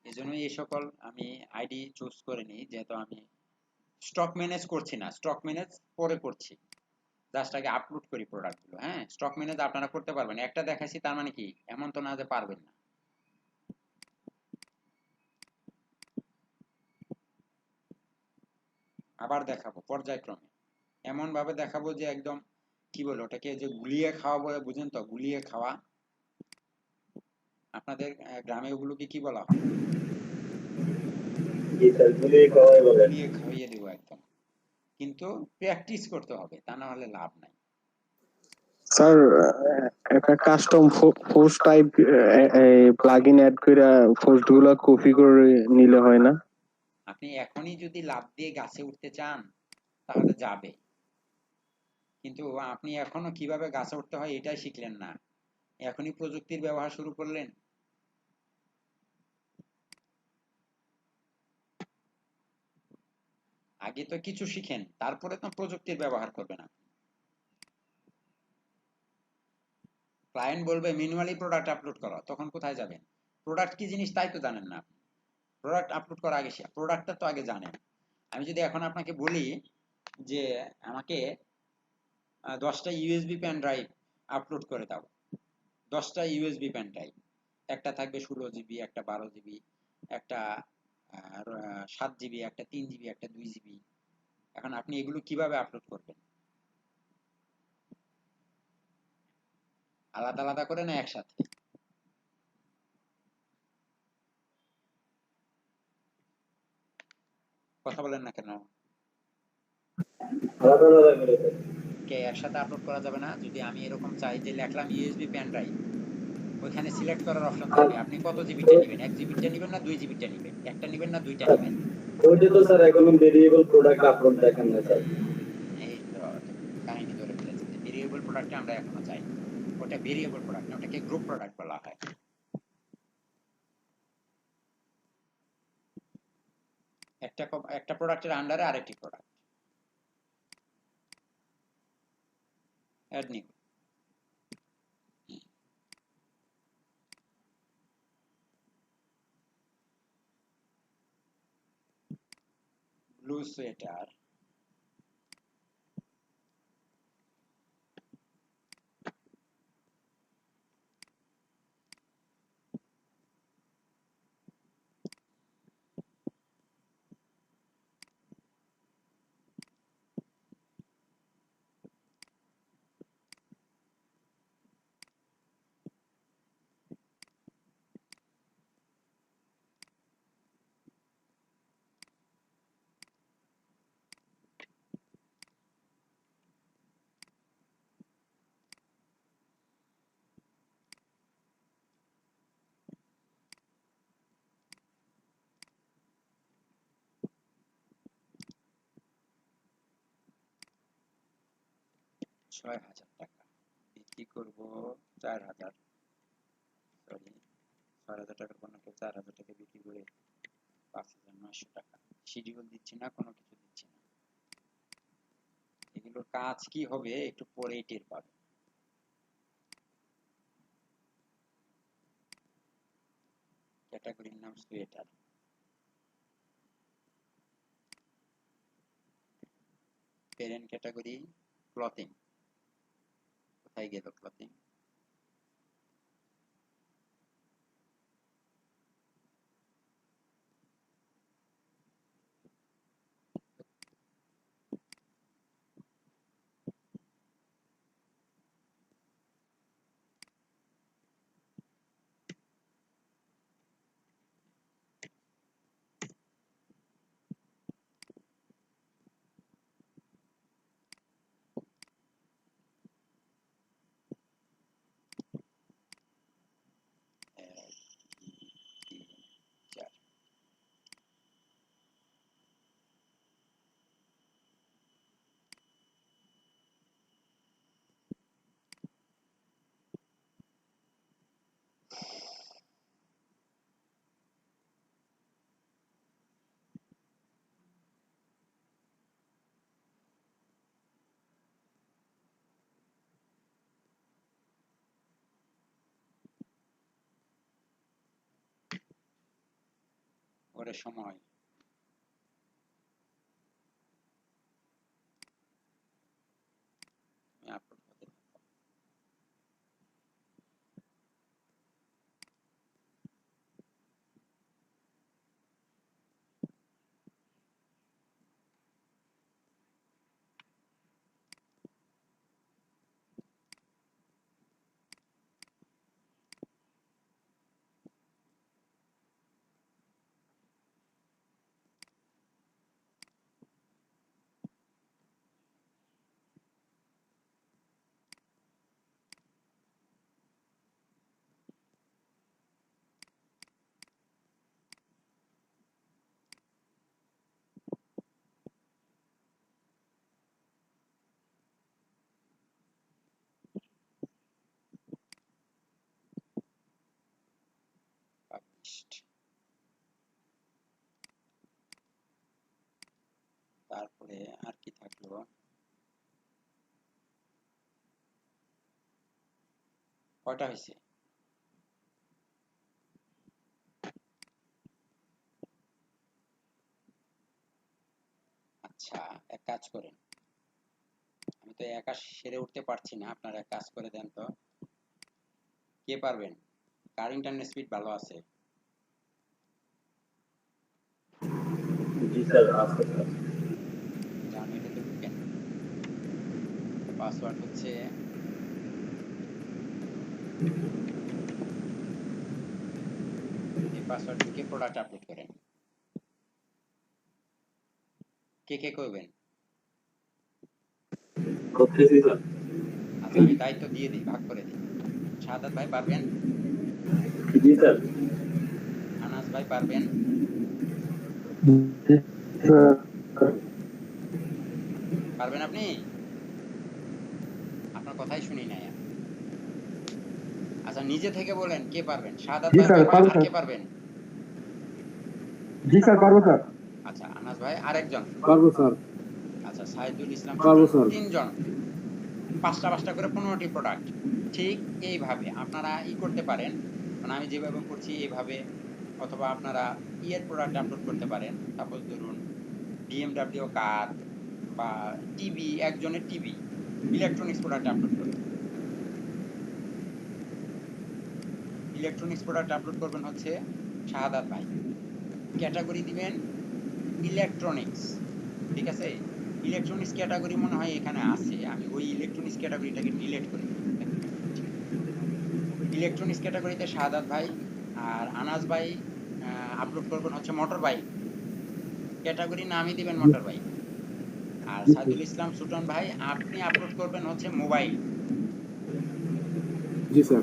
এই জন্য এই সকল আমি আইডি চুজ করে নিই, যেহেতু আমি স্টক ম্যানেজ করছি না, স্টক ম্যানেজ পরে করছি। জাস্ট আগে আপলোড করি প্রোডাক্টগুলো। হ্যাঁ, স্টক ম্যানেজ আপনারা করতে পারবেন, একটা দেখাইছি তার মানে কি এমন তো না যে পারবেন না। আবার দেখাবো পর্যায়ক্রমে, এমন ভাবে দেখাবো যে একদম কি বলে ওটাকে, যে গুলিয়ে খাওয়া বলে, বুঝেন তো, গুলিয়ে খাওয়া। আপনাদের গ্রামে ওগুলোকে কি বলা হয়? জি স্যার, গুলিয়ে খাওয়াই বলেন। গুলিয়ে খাইয়ে দেবো একদম। কিন্তু প্র্যাকটিস করতে হবে, তা না হলে লাভ নাই। স্যার, একটা custom post type plugin add করে পোস্ট গুলা কপি করে নিলে হয় না? আপনি এখনই যদি লাভ দিয়ে গাছে উঠতে চান তাহলে যাবে, কিন্তু আপনি এখনো কিভাবে গাছে উঠতে হয় এটাই শিখলেন না, এখনই প্রযুক্তির ব্যবহার শুরু করলেন। আগে তো কিছু শিখেন, তারপরে তো প্রযুক্তির ব্যবহার করবেন। ক্লায়েন্ট বলবে ম্যানুয়ালি প্রোডাক্ট আপলোড করো, তখন কোথায় যাবেন? প্রোডাক্ট কি জিনিস তাই তো জানেন না। প্রোডাক্ট আপলোড করা আগে প্রোডাক্টটা তো আগে জানেন। আমি যদি এখন আপনাকে বলি যে আমাকে 10টা ইউএসবি পেন ড্রাইভ আপলোড করে দাও, 10টা ইউএসবি পেন ড্রাইভ, একটা থাকবে 16 জিবি, একটা 12 জিবি, একটা 7 জিবি, একটা 3 জিবি, একটা 2 জিবি। এখন আপনি এগুলো কিভাবে আপলোড করবেন? আলাদা আলাদা করে না একসাথে? কথা বলেন না কেন? আলাদা আলাদা করে দেন। কে একসাথে আপলোড করা যাবে না? যদি আমি এরকম চাই যে লিখলাম ইউএসবি পেন ড্রাইভ, ওইখানে সিলেক্ট করার অপশন আর থাকবে, আপনি কত জিবিটা নেবেন, 1 জিবিটা নেবেন না 2 জিবিটা নেবেন, একটা নেবেন না দুইটা নেবেন। ওইটা তো স্যার এখনো ভেরিয়েবল প্রোডাক্ট আপলোড দেখেন না স্যার। এই তো কাহিনী ধরে ফেলেছে, ভেরিয়েবল প্রোডাক্টে আমরা এখনো চাই। ওটা ভেরিয়েবল প্রোডাক্ট না, ওটাকে গ্রুপ প্রোডাক্ট বলা হয়। একটা একটা প্রোডাক্টের আন্ডারে আরেকটি product. Add new, blue sweater, ৳৬,০০০, বিক্রি করব ৪,০০০, সরি ৬,০০০ টাকার পণ্যকে ৪,০০০ টাকা বিক্রি করে ৫,৯০০ টাকা। শিডিউল দিচ্ছি না, কোনো কিছু দিচ্ছি না। এগুলোর কাজ কি হবে একটু পরেই টের পাবে। ক্যাটাগরির নাম সোয়েটার, প্যারেন্ট ক্যাটাগরি ক্লথিং, কোথায় গেল ক্লথিং? এক, দুই, তিন, চার। ওরে সময়, তুমি আপলোড হতে থাকো। পাবলিশড। তারপরে আর কি থাকলো? কয়টা হয়েছে? আচ্ছা, এক কাজ করেন, আমি তো একা সেরে উঠতে পারছি না, আপনারা এক কাজ করে দেন তো। কে পারবেন? কার ইন্টারনেট স্পিড ভালো আছে? জি স্যার, আছে স্যার। যান এটাতে ঢুকেন। পাসওয়ার্ড হচ্ছে এই পাসওয়ার্ড ঢুকে প্রোডাক্ট আপলোড করেন। কে কে করবেন? করতেছি স্যার। আচ্ছা, আমি দায়িত্ব দিয়ে দিই, ভাগ করে দিই। শাহাদাত ভাই পারবেন? জি স্যার। আনাস ভাই পারবেন? পারবেন আপনি? আপনার কথাই শুনি নাই আমি। আচ্ছা, নিজে থেকে বলেন কে পারবেন। শাহাদাত জি ভাই স্যার, পারবেন, পারবো আর স্যার। কে পারবেন? জি স্যার, পারবো স্যার। আচ্ছা, আনাস ভাই আরেকজন। পারবো স্যার। আচ্ছা, সাইদুল ইসলাম পারবো সুজন, স্যার। তিনজন। ৫টা করে ১৫টি প্রোডাক্ট। ঠিক এইভাবে আপনারা করতে পারেন, মানে আমি যেভাবে করছি এইভাবে, অথবা আপনারা প্রোডাক্ট আপলোড করতে পারেন। সাপোজ ধরুন বিএমডব্লিউ কার বা টিভি, একজনের টিভি, ইলেকট্রনিক্স প্রোডাক্ট আপলোড করবেন। ইলেকট্রনিক্স প্রোডাক্ট আপলোড করবেন হচ্ছে শাহাদাত ভাই। ক্যাটাগরি দিবেন ইলেকট্রনিক্স, ঠিক আছে? ইলেকট্রনিক্স ক্যাটাগরি মনে হয় এখানে আছে, আমি ওই ইলেকট্রনিক্স ক্যাটাগরিটাকে ডিলিট করে দিই। ইলেকট্রনিক্স ক্যাটাগরিতে শাহাদাত ভাই আর আনাস ভাই আপলোড করবেন হচ্ছে মোটর বাইক, ক্যাটাগরি নামই দিবেন মোটর বাইক। আর সাইদুল ইসলাম সুটন ভাই আপনি আপলোড করবেন হচ্ছে মোবাইল। জি স্যার।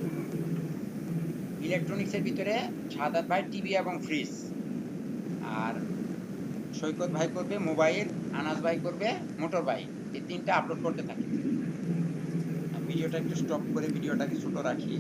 ইলেকট্রনিক্সের ভিতরে শাহাদাত ভাই টিভি এবং ফ্রিজ, আর সৈকত ভাই করবে মোবাইল, আনাস ভাই করবে মোটর বাইক। এই তিনটা আপলোড করতে থাকি। ভিডিওটা একটু স্টপ করে ভিডিওটাকে ছোট রাখি।